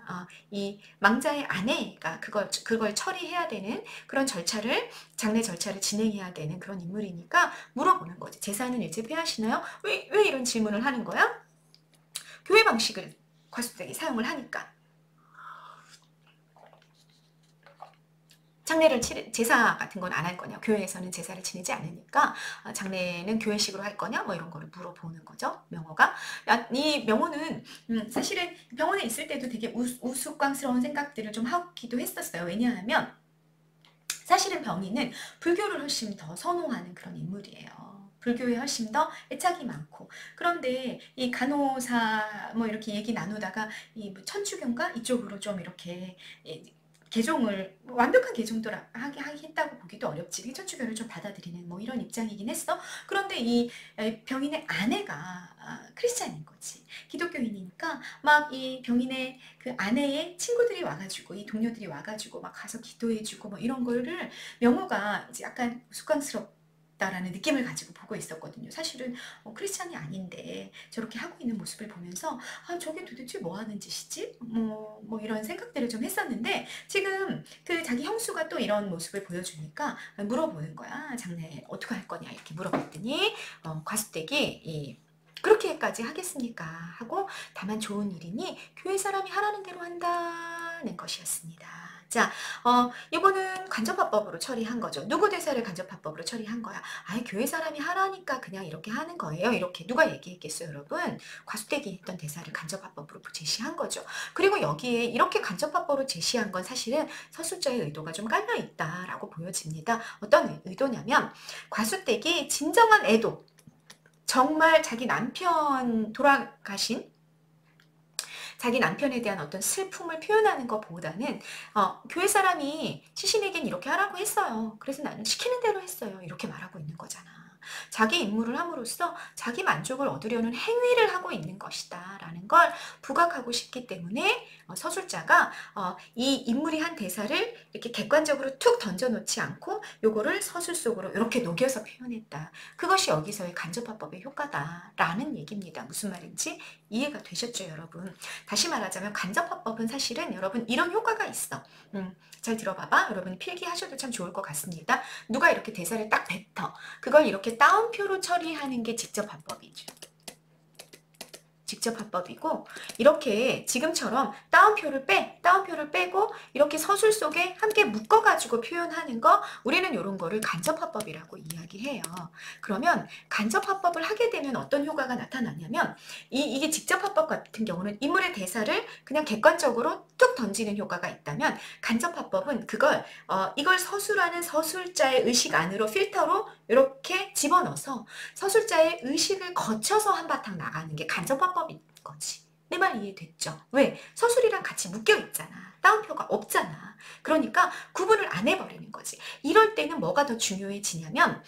이 망자의 아내가 그걸 처리해야 되는 그런 장례 절차를 진행해야 되는 그런 인물이니까 물어보는 거지. 제사는 일체 폐하시나요? 왜 이런 질문을 하는 거야? 교회 방식을 과수댁이 사용을 하니까. 제사 같은 건 안 할 거냐? 교회에서는 제사를 지내지 않으니까 장례는 교회식으로 할 거냐? 뭐 이런 거를 물어보는 거죠. 명호가. 이 명호는 사실은 병원에 있을 때도 되게 우스꽝스러운 생각들을 좀 하기도 했었어요. 왜냐하면 사실은 병인은 불교를 훨씬 더 선호하는 그런 인물이에요. 불교에 훨씬 더 애착이 많고, 그런데 이 간호사 뭐 이렇게 얘기 나누다가 이 천주교인가 이쪽으로 좀 이렇게 개종을 완벽한 개종도 하겠다고 보기도 어렵지. 천주교를 좀 받아들이는 뭐 이런 입장이긴 했어. 그런데 이 병인의 아내가 크리스찬인 거지. 기독교인이니까 막 이 병인의 그 아내의 친구들이 와가지고 이 동료들이 와가지고 막 가서 기도해주고 뭐 이런 거를 명호가 이제 약간 우스꽝스럽다라는 느낌을 가지고 보고 있었거든요. 사실은 크리스찬이 아닌데 저렇게 하고 있는 모습을 보면서 저게 도대체 뭐 하는 짓이지? 뭐 이런 생각들을 좀 했었는데 지금 그 자기 형수가 또 이런 모습을 보여주니까 물어보는 거야. 장례 어떻게 할 거냐 이렇게 물어봤더니 과수댁이 그렇게까지 하겠습니까? 하고 다만 좋은 일이니 교회 사람이 하라는 대로 한다는 것이었습니다. 자, 이거는 간접화법으로 처리한 거죠. 누구 대사를 간접화법으로 처리한 거야? 교회 사람이 하라니까 그냥 이렇게 하는 거예요. 이렇게 누가 얘기했겠어요, 여러분? 과수댁이 했던 대사를 간접화법으로 제시한 거죠. 그리고 여기에 이렇게 간접화법으로 제시한 건 사실은 서술자의 의도가 좀 깔려 있다라고 보여집니다. 어떤 의도냐면 과수댁이 진정한 애도, 정말 자기 남편 돌아가신 자기 남편에 대한 어떤 슬픔을 표현하는 것보다는 교회 사람이 시신에겐 이렇게 하라고 했어요. 그래서 나는 시키는 대로 했어요. 이렇게 말하고 있는 거잖아. 자기 임무를 함으로써 자기 만족을 얻으려는 행위를 하고 있는 것이다 라는 걸 부각하고 싶기 때문에 서술자가 이 인물이 한 대사를 이렇게 객관적으로 툭 던져놓지 않고 요거를 서술 속으로 이렇게 녹여서 표현했다. 그것이 여기서의 간접화법의 효과다라는 얘기입니다. 무슨 말인지 이해가 되셨죠, 여러분? 다시 말하자면 간접화법은 사실은 여러분 이런 효과가 있어. 잘 들어봐봐. 여러분 필기하셔도 참 좋을 것 같습니다. 누가 이렇게 대사를 딱 뱉어. 그걸 이렇게 따옴표로 처리하는 게 직접화법이죠. 직접화법이고 이렇게 지금처럼 따옴표를 빼고 이렇게 서술 속에 함께 묶어가지고 표현하는 거 우리는 이런 거를 간접화법이라고 이야기해요. 그러면 간접화법을 하게 되면 어떤 효과가 나타나냐면 이게 직접화법 같은 경우는 인물의 대사를 그냥 객관적으로 툭 던지는 효과가 있다면 간접화법은 이걸 서술하는 서술자의 의식 안으로 필터로 이렇게 집어넣어서 서술자의 의식을 거쳐서 한바탕 나가는 게 간접화법인 거지. 내 말 이해됐죠? 왜? 서술이랑 같이 묶여있잖아. 따옴표가 없잖아. 그러니까 구분을 안 해버리는 거지. 이럴 때는 뭐가 더 중요해지냐면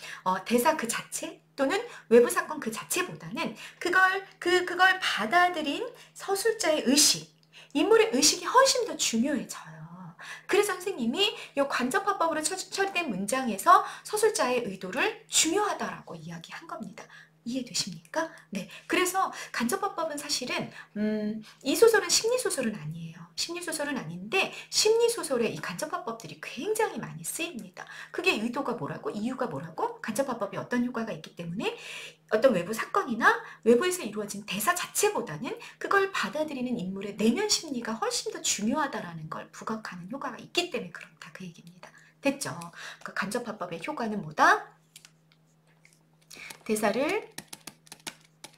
대사 그 자체 또는 외부 사건 그 자체보다는 그걸 받아들인 서술자의 의식, 인물의 의식이 훨씬 더 중요해져요. 그래서 선생님이 이 간접화법으로 처리된 문장에서 서술자의 의도를 중요하다라고 이야기한 겁니다. 이해되십니까? 네. 그래서 간접화법은 사실은 이 소설은 심리소설은 아니에요. 심리소설은 아닌데 심리소설에 이 간접화법들이 굉장히 많이 쓰입니다. 그게 의도가 뭐라고? 이유가 뭐라고? 간접화법이 어떤 효과가 있기 때문에 어떤 외부 사건이나 외부에서 이루어진 대사 자체보다는 그걸 받아들이는 인물의 내면 심리가 훨씬 더 중요하다라는 걸 부각하는 효과가 있기 때문에 그렇다 그 얘기입니다. 됐죠? 그 간접화법의 효과는 뭐다? 대사를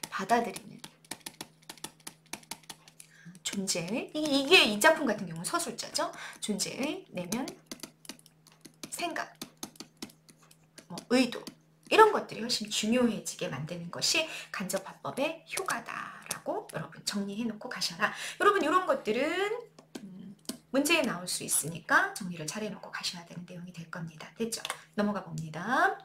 받아들이는 존재의 이게 이 작품 같은 경우는 서술자죠. 존재의 내면 생각, 의도 이런 것들이 훨씬 중요해지게 만드는 것이 간접화법의 효과다라고 여러분 정리해 놓고 가셔라. 여러분 이런 것들은 문제에 나올 수 있으니까 정리를 잘 해놓고 가셔야 되는 내용이 될 겁니다. 됐죠? 넘어가 봅니다.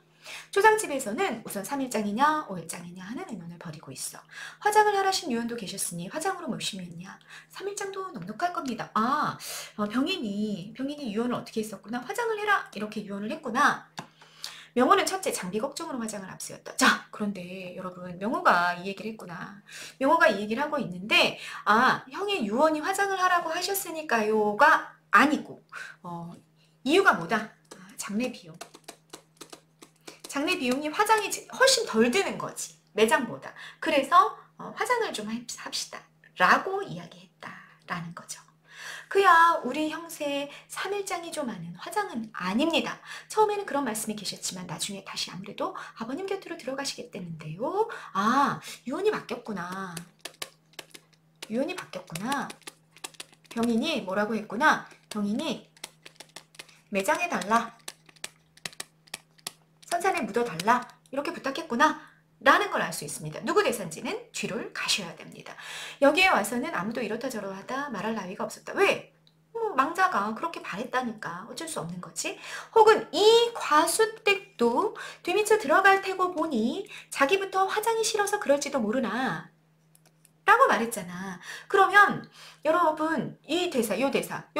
초상집에서는 우선 3일장이냐 5일장이냐 하는 의논을 벌이고 있어. 화장을 하라신 유언도 계셨으니 화장으로 모시면 했냐. 3일장도 넉넉할 겁니다. 병인이 유언을 어떻게 했었구나. 화장을 해라 이렇게 유언을 했구나. 명호는 첫째 장비 걱정으로 화장을 앞세웠다. 자, 그런데 여러분 명호가 이 얘기를 했구나. 명호가 이 얘기를 하고 있는데 형의 유언이 화장을 하라고 하셨으니까요가 아니고 이유가 뭐다? 장례 비용. 장례 비용이 화장이 훨씬 덜 드는 거지. 매장보다. 그래서 화장을 좀 합시다. 라고 이야기했다라는 거죠. 그야 우리 형세 3일장이 좀 아는 화장은 아닙니다. 처음에는 그런 말씀이 계셨지만 나중에 다시 아무래도 아버님 곁으로 들어가시겠다는데요. 유언이 바뀌었구나. 유언이 바뀌었구나. 병인이 뭐라고 했구나. 병인이 매장해달라. 선산에 묻어달라. 이렇게 부탁했구나. 라는 걸 알 수 있습니다. 누구 대사인지는 뒤를 가셔야 됩니다. 여기에 와서는 아무도 이렇다 저러하다 말할 나위가 없었다. 왜? 망자가 그렇게 바랬다니까 어쩔 수 없는 거지. 혹은 이 과수댁도 뒤미쳐 들어갈 테고 보니 자기부터 화장이 싫어서 그럴지도 모르나 라고 말했잖아. 그러면 여러분 이 대사, 요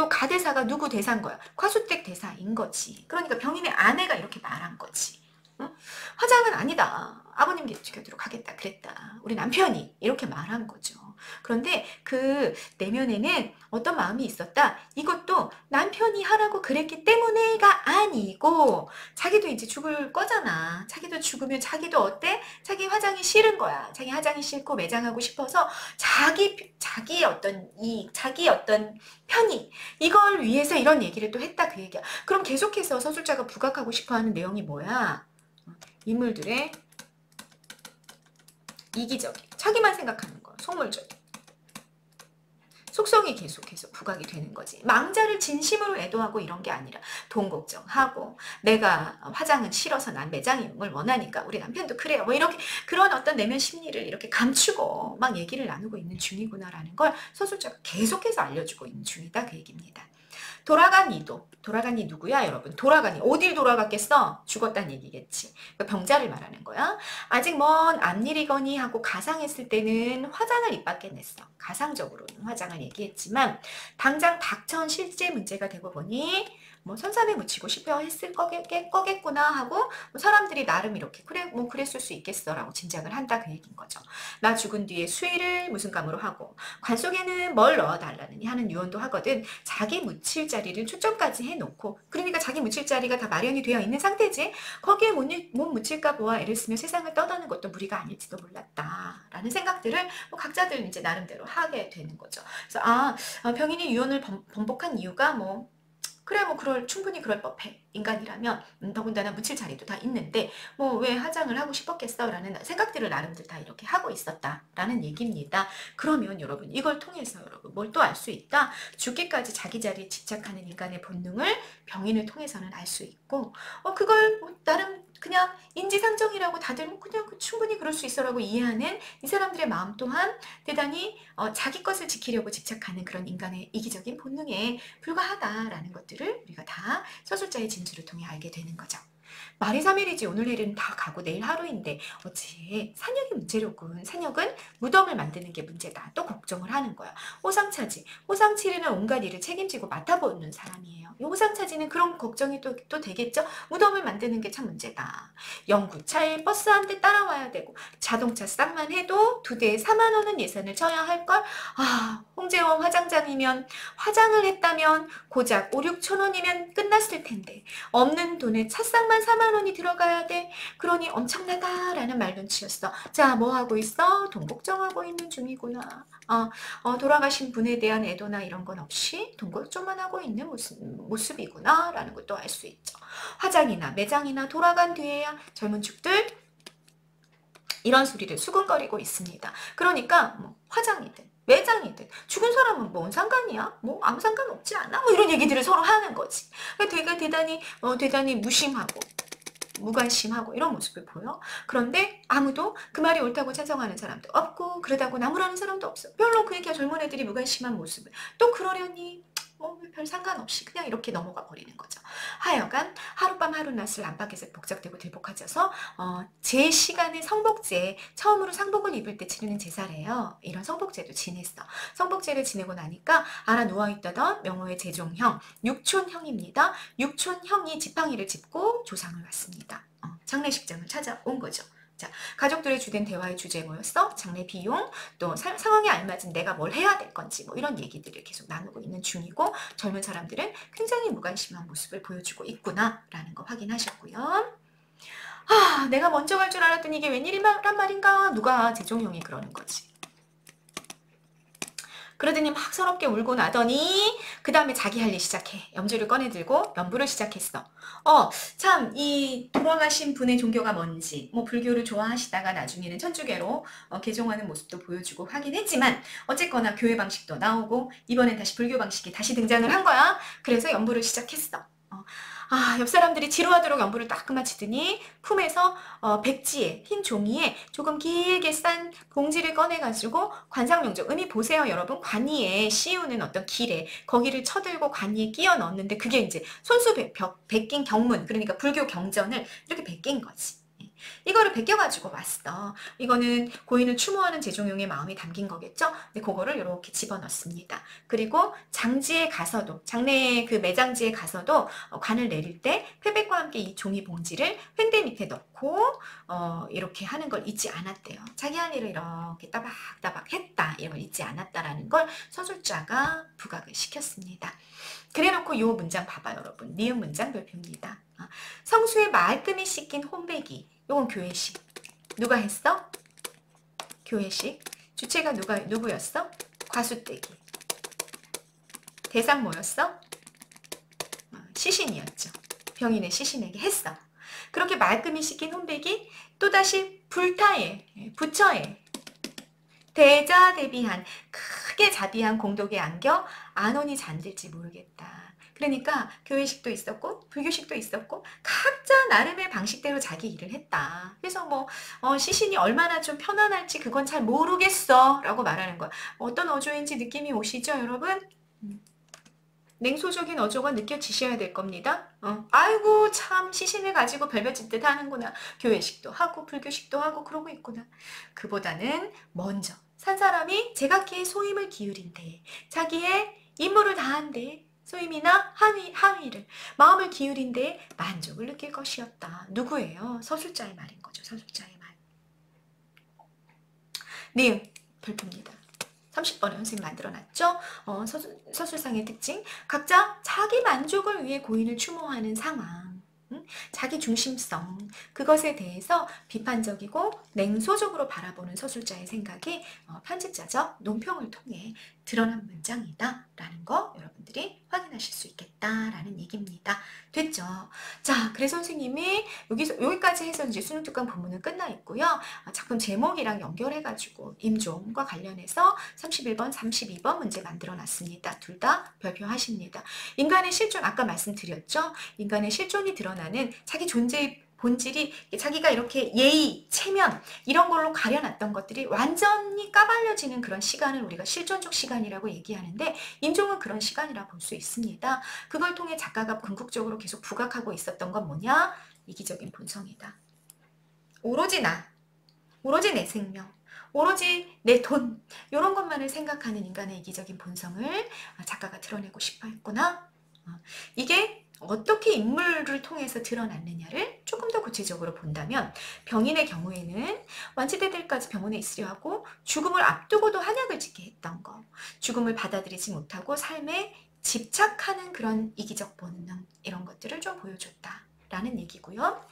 가대사가 누구 대사인 거야? 과수댁 대사인 거지. 그러니까 병인의 아내가 이렇게 말한 거지. 응? 화장은 아니다. 아버님 곁으로 가겠다 그랬다. 우리 남편이 이렇게 말한 거죠. 그런데 그 내면에는 어떤 마음이 있었다. 이것도 남편이 하라고 그랬기 때문에가 아니고 자기도 이제 죽을 거잖아. 자기도 죽으면 자기도 어때? 자기 화장이 싫은 거야. 자기 화장이 싫고 매장하고 싶어서 자기 어떤 편의 이걸 위해서 이런 얘기를 또 했다 그 얘기야. 그럼 계속해서 서술자가 부각하고 싶어하는 내용이 뭐야? 인물들의 이기적인 자기만 생각하는 거 속물적인 속성이 계속해서 부각이 되는 거지. 망자를 진심으로 애도하고 이런 게 아니라 돈 걱정하고 내가 화장은 싫어서 난 매장임을 원하니까 우리 남편도 그래요. 뭐 이렇게 그런 어떤 내면 심리를 이렇게 감추고 막 얘기를 나누고 있는 중이구나라는 걸 서술자가 계속해서 알려주고 있는 중이다 그 얘기입니다. 돌아간 이도. 돌아간 이 누구야 여러분? 돌아가니 어딜 돌아갔겠어? 죽었다는 얘기겠지. 병자를 말하는 거야. 아직 먼 앞일이거니 하고 가상했을 때는 화장을 입 밖에 냈어. 가상적으로는 화장을 얘기했지만 당장 닥쳐온 실제 문제가 되고 보니 뭐 선산에 묻히고 싶어 했을 거겠구나 하고 뭐 사람들이 나름 이렇게 그래 뭐 그랬을 수 있겠어라고 짐작을 한다 그 얘기인 거죠. 나 죽은 뒤에 수의를 무슨 감으로 하고 관 속에는 뭘 넣어달라느니 하는 유언도 하거든. 자기 묻힐 자리를 초점까지 해놓고 그러니까 자기 묻힐 자리가 다 마련이 되어 있는 상태지. 거기에 못 묻힐까 보아 애를 쓰며 세상을 떠나는 것도 무리가 아닐지도 몰랐다라는 생각들을 뭐 각자들 이제 나름대로 하게 되는 거죠. 그래서 병인이 유언을 번복한 이유가 뭐 그래 뭐 충분히 그럴 법해. 인간이라면 더군다나 묻힐 자리도 다 있는데 뭐 왜 화장을 하고 싶었겠어 라는 생각들을 나름대로 다 이렇게 하고 있었다라는 얘기입니다. 그러면 여러분 이걸 통해서 여러분 뭘 또 알 수 있다. 죽기까지 자기 자리에 집착하는 인간의 본능을 병인을 통해서는 알 수 있고 그걸 뭐 나름 그냥 인지상정이라고 다들 뭐 그냥 충분히 그럴 수 있어라고 이해하는 이 사람들의 마음 또한 대단히 자기 것을 지키려고 집착하는 그런 인간의 이기적인 본능에 불과하다라는 것들을 우리가 다 서술자의 진술을 통해 알게 되는 거죠. 말이 3일이지 오늘 내일은 다 가고 내일 하루인데 어찌 산역이 문제로군. 산역은 무덤을 만드는 게 문제다. 또 걱정을 하는 거야. 호상차지. 호상치리는 온갖 일을 책임지고 맡아보는 사람이에요. 이 호상차지는 그런 걱정이 또 되겠죠. 무덤을 만드는 게 참 문제다. 연구차에 버스 한 대 따라와야 되고 자동차 싹만 해도 2대에 4만 원은 예산을 쳐야 할걸. 아, 홍재원 화장장이면 화장을 했다면 고작 5, 6천 원이면 끝났을 텐데 없는 돈에 찻상만 4만 원이 들어가야 돼. 그러니 엄청나다라는 말눈치였어. 자, 뭐 하고 있어? 돈 걱정하고 있는 중이구나. 돌아가신 분에 대한 애도나 이런 건 없이 돈 걱정만 하고 있는 모습이구나 라는 것도 알 수 있죠. 화장이나 매장이나 돌아간 뒤에야 젊은 축들 이런 소리를 수근거리고 있습니다. 그러니까 뭐 화장이든 매장이든 죽은 사람은 뭔 상관이야? 뭐 아무 상관없지 않아? 뭐 이런 얘기들을 서로 하는 거지. 되게 대단히 무심하고 무관심하고 이런 모습을 보여. 그런데 아무도 그 말이 옳다고 찬성하는 사람도 없고 그러다고 나무라는 사람도 없어. 별로 그렇게 젊은 애들이 무관심한 모습을 또 그러려니 별 상관없이 그냥 이렇게 넘어가 버리는 거죠. 하여간 하룻밤 하룻낮을 안팎에서 복작되고 들복하져서 제 시간에 성복제 처음으로 상복을 입을 때 치르는 제사래요. 이런 성복제도 지냈어. 성복제를 지내고 나니까 알아 누워있던 명호의 제종형 육촌형입니다. 육촌형이 지팡이를 짚고 조상을 왔습니다. 장례식장을 찾아온 거죠. 자, 가족들의 주된 대화의 주제 뭐였어? 장례 비용, 또 상황에 알맞은 내가 뭘 해야 될 건지 뭐 이런 얘기들을 계속 나누고 있는 중이고 젊은 사람들은 굉장히 무관심한 모습을 보여주고 있구나라는 거 확인하셨고요. 내가 먼저 갈 줄 알았더니 이게 웬일이란 말인가? 누가 제종형이 그러는 거지. 그러더니 막 서럽게 울고 나더니 그 다음에 자기 할 일 시작해. 염주를 꺼내들고 연부를 시작했어. 참 이 돌아가신 분의 종교가 뭔지 뭐 불교를 좋아하시다가 나중에는 천주교로 개종하는 모습도 보여주고 하긴 했지만 어쨌거나 교회 방식도 나오고 이번엔 다시 불교 방식이 다시 등장을 한 거야. 그래서 연부를 시작했어. 옆 사람들이 지루하도록 연부를 딱 그마치더니 품에서 백지에 흰 종이에 조금 길게 싼 봉지를 꺼내가지고 관상명적 의미 보세요 여러분. 관이에 씌우는 어떤 길에 거기를 쳐들고 관이에 끼워 넣었는데 그게 이제 손수 베낀 경문 그러니까 불교 경전을 이렇게 베낀 거지. 이거를 베껴가지고 왔어. 이거는 고인을 추모하는 제종용의 마음이 담긴 거겠죠? 근데 그거를 이렇게 집어넣습니다. 그리고 장지에 가서도 장례 그 매장지에 가서도 관을 내릴 때 패백과 함께 이 종이 봉지를 횡대 밑에 넣고 이렇게 하는 걸 잊지 않았대요. 자기 할 일을 이렇게 따박따박 했다. 이런 걸 잊지 않았다라는 걸 서술자가 부각을 시켰습니다. 그래놓고 요 문장 봐봐요 여러분. 니은 문장 별표입니다. 성수에 말끔히 씻긴 혼배기. 요건 교회식. 누가 했어? 교회식. 주체가 누구였어? 과수떼기. 대상 뭐였어? 시신이었죠. 병인의 시신에게 했어. 그렇게 말끔히 씻긴 혼배기 또다시 불타에 부처에 대자대비한 크게 자비한 공덕에 안겨 안온이 잠들지 모르겠다. 그러니까 교회식도 있었고 불교식도 있었고 각자 나름의 방식대로 자기 일을 했다. 그래서 뭐 시신이 얼마나 좀 편안할지 그건 잘 모르겠어 라고 말하는 거야. 어떤 어조인지 느낌이 오시죠 여러분? 냉소적인 어조가 느껴지셔야 될 겁니다. 아이고 참 시신을 가지고 별별 짓듯 하는구나. 교회식도 하고 불교식도 하고 그러고 있구나. 그보다는 먼저 산 사람이 제각기의 소임을 기울인데 자기의 임무를 다한데 소임이나 항의를 마음을 기울인데 만족을 느낄 것이었다. 누구예요? 서술자의 말인 거죠. 서술자의 말. 네, 별표입니다. 30번에 선생님 만들어놨죠. 서술상의 특징. 각자 자기 만족을 위해 고인을 추모하는 상황. 자기 중심성. 그것에 대해서 비판적이고 냉소적으로 바라보는 서술자의 생각이 편집자적 논평을 통해 드러난 문장이다 라는 거 여러분들이 확인하실 수 있겠다라는 얘기입니다. 됐죠? 자, 그래서 선생님이 여기까지 해서 이제 수능 특강 본문은 끝나 있고요. 작품 제목이랑 연결해가지고 임종과 관련해서 31번, 32번 문제 만들어 놨습니다. 둘 다 별표하십니다. 인간의 실존, 아까 말씀드렸죠? 인간의 실존이 드러나는 자기 존재의 본질이 자기가 이렇게 예의, 체면 이런 걸로 가려놨던 것들이 완전히 까발려지는 그런 시간을 우리가 실존적 시간이라고 얘기하는데 임종은 그런 시간이라 볼 수 있습니다. 그걸 통해 작가가 궁극적으로 계속 부각하고 있었던 건 뭐냐? 이기적인 본성이다. 오로지 나, 오로지 내 생명, 오로지 내 돈, 이런 것만을 생각하는 인간의 이기적인 본성을 작가가 드러내고 싶어 했구나. 이게 어떻게 인물을 통해서 드러났느냐를 조금 더 구체적으로 본다면, 병인의 경우에는 완치될 때까지 병원에 있으려 하고 죽음을 앞두고도 한약을 짓게 했던 거, 죽음을 받아들이지 못하고 삶에 집착하는 그런 이기적 본능, 이런 것들을 좀 보여줬다라는 얘기고요.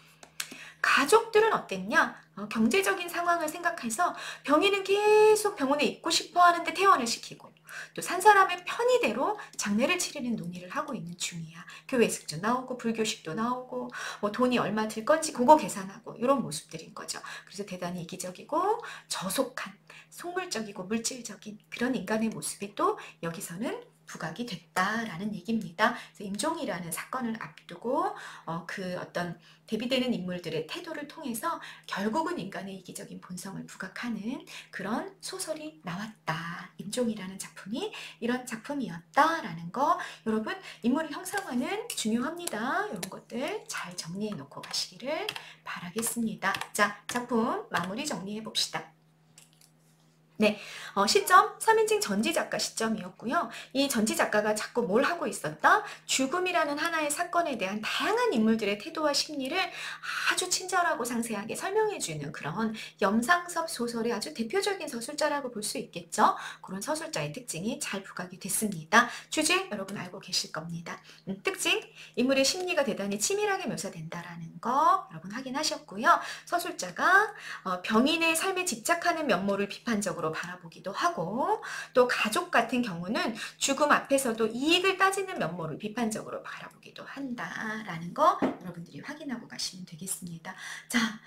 가족들은 어땠냐? 경제적인 상황을 생각해서 병인은 계속 병원에 있고 싶어 하는데 퇴원을 시키고, 또 산 사람의 편의대로 장례를 치르는 논의를 하고 있는 중이야. 교회식도 나오고 불교식도 나오고 뭐 돈이 얼마 들 건지 그거 계산하고, 이런 모습들인 거죠. 그래서 대단히 이기적이고 저속한, 속물적이고 물질적인 그런 인간의 모습이 또 여기서는 부각이 됐다라는 얘기입니다. 그래서 임종이라는 사건을 앞두고 그 어떤 대비되는 인물들의 태도를 통해서 결국은 인간의 이기적인 본성을 부각하는 그런 소설이 나왔다. 임종이라는 작품이 이런 작품이었다라는 거, 여러분 인물을 형상화는 중요합니다. 이런 것들 잘 정리해 놓고 가시기를 바라겠습니다. 자, 작품 마무리 정리해 봅시다. 네, 시점 3인칭 전지 작가 시점이었고요. 이 전지 작가가 자꾸 뭘 하고 있었다? 죽음이라는 하나의 사건에 대한 다양한 인물들의 태도와 심리를 아주 친절하고 상세하게 설명해주는 그런 염상섭 소설의 아주 대표적인 서술자라고 볼 수 있겠죠. 그런 서술자의 특징이 잘 부각이 됐습니다. 주제 여러분 알고 계실 겁니다. 특징, 인물의 심리가 대단히 치밀하게 묘사된다라는 거 여러분 확인하셨고요. 서술자가 병인의 삶에 집착하는 면모를 비판적으로 바라보기도 하고, 또 가족 같은 경우는 죽음 앞에서도 이익을 따지는 면모를 비판적으로 바라보기도 한다라는 거 여러분들이 확인하고 가시면 되겠습니다. 자,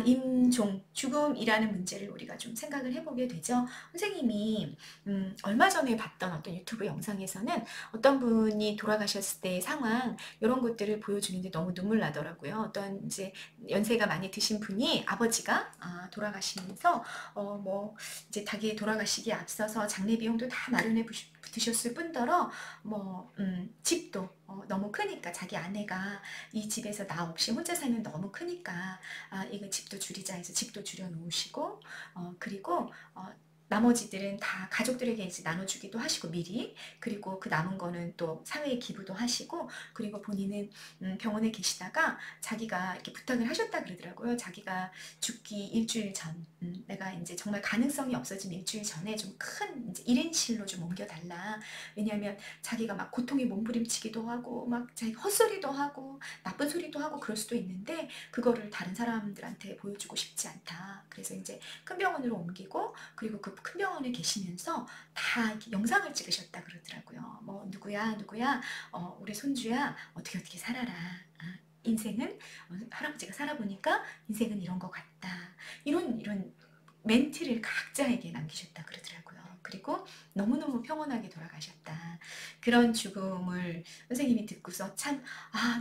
임종, 죽음이라는 문제를 우리가 좀 생각을 해보게 되죠. 선생님이 얼마 전에 봤던 어떤 유튜브 영상에서는 어떤 분이 돌아가셨을 때의 상황, 이런 것들을 보여주는데 너무 눈물 나더라고요. 어떤 이제 연세가 많이 드신 분이, 아버지가 돌아가시면서 뭐 이제 닭이 돌아가시기에 앞서서 장례 비용도 다 마련해 두셨을 뿐더러 뭐 집도 너무 크니까, 자기 아내가 이 집에서 나 없이 혼자 살면 너무 크니까 이거 집도 줄이자 해서 집도 줄여 놓으시고, 그리고 나머지들은 다 가족들에게 이제 나눠주기도 하시고 미리, 그리고 그 남은 거는 또 사회에 기부도 하시고, 그리고 본인은 병원에 계시다가 자기가 이렇게 부탁을 하셨다 그러더라고요. 자기가 죽기 일주일 전, 내가 이제 정말 가능성이 없어진 일주일 전에 좀 큰 1인실로 좀 옮겨달라. 왜냐하면 자기가 막 고통에 몸부림치기도 하고 막 자기 헛소리도 하고 나쁜 소리도 하고 그럴 수도 있는데, 그거를 다른 사람들한테 보여주고 싶지 않다. 그래서 이제 큰 병원으로 옮기고, 그리고 그 큰 병원에 계시면서 다 이렇게 영상을 찍으셨다 그러더라고요. 뭐 누구야 누구야, 우리 손주야 어떻게 어떻게 살아라. 인생은 할아버지가 살아보니까 인생은 이런 것 같다. 이런 멘트를 각자에게 남기셨다 그러더라고요. 그리고 너무너무 평온하게 돌아가셨다. 그런 죽음을 선생님이 듣고서 참,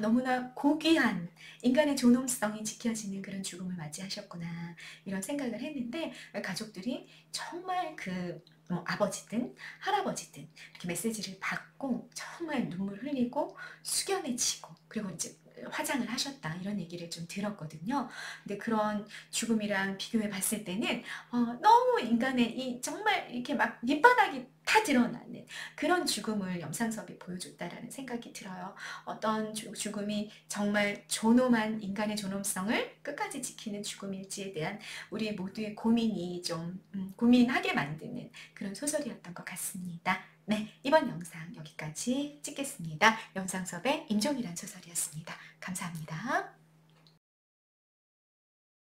너무나 고귀한 인간의 존엄성이 지켜지는 그런 죽음을 맞이하셨구나, 이런 생각을 했는데, 가족들이 정말 아버지든 할아버지든 이렇게 메시지를 받고 정말 눈물 흘리고 숙연해지고, 그리고 이제 화장을 하셨다, 이런 얘기를 좀 들었거든요. 근데 그런 죽음이랑 비교해 봤을 때는 너무 인간의 이 정말 이렇게 막 밑바닥이 다 드러나는 그런 죽음을 염상섭이 보여줬다라는 생각이 들어요. 어떤 죽음이 정말 존엄한 인간의 존엄성을 끝까지 지키는 죽음일지에 대한 우리 모두의 고민이 좀 고민하게 만드는 그런 소설이었던 것 같습니다. 네, 이번 영상 여기까지 찍겠습니다. 염상섭의 임종이란 소설이었습니다. 감사합니다.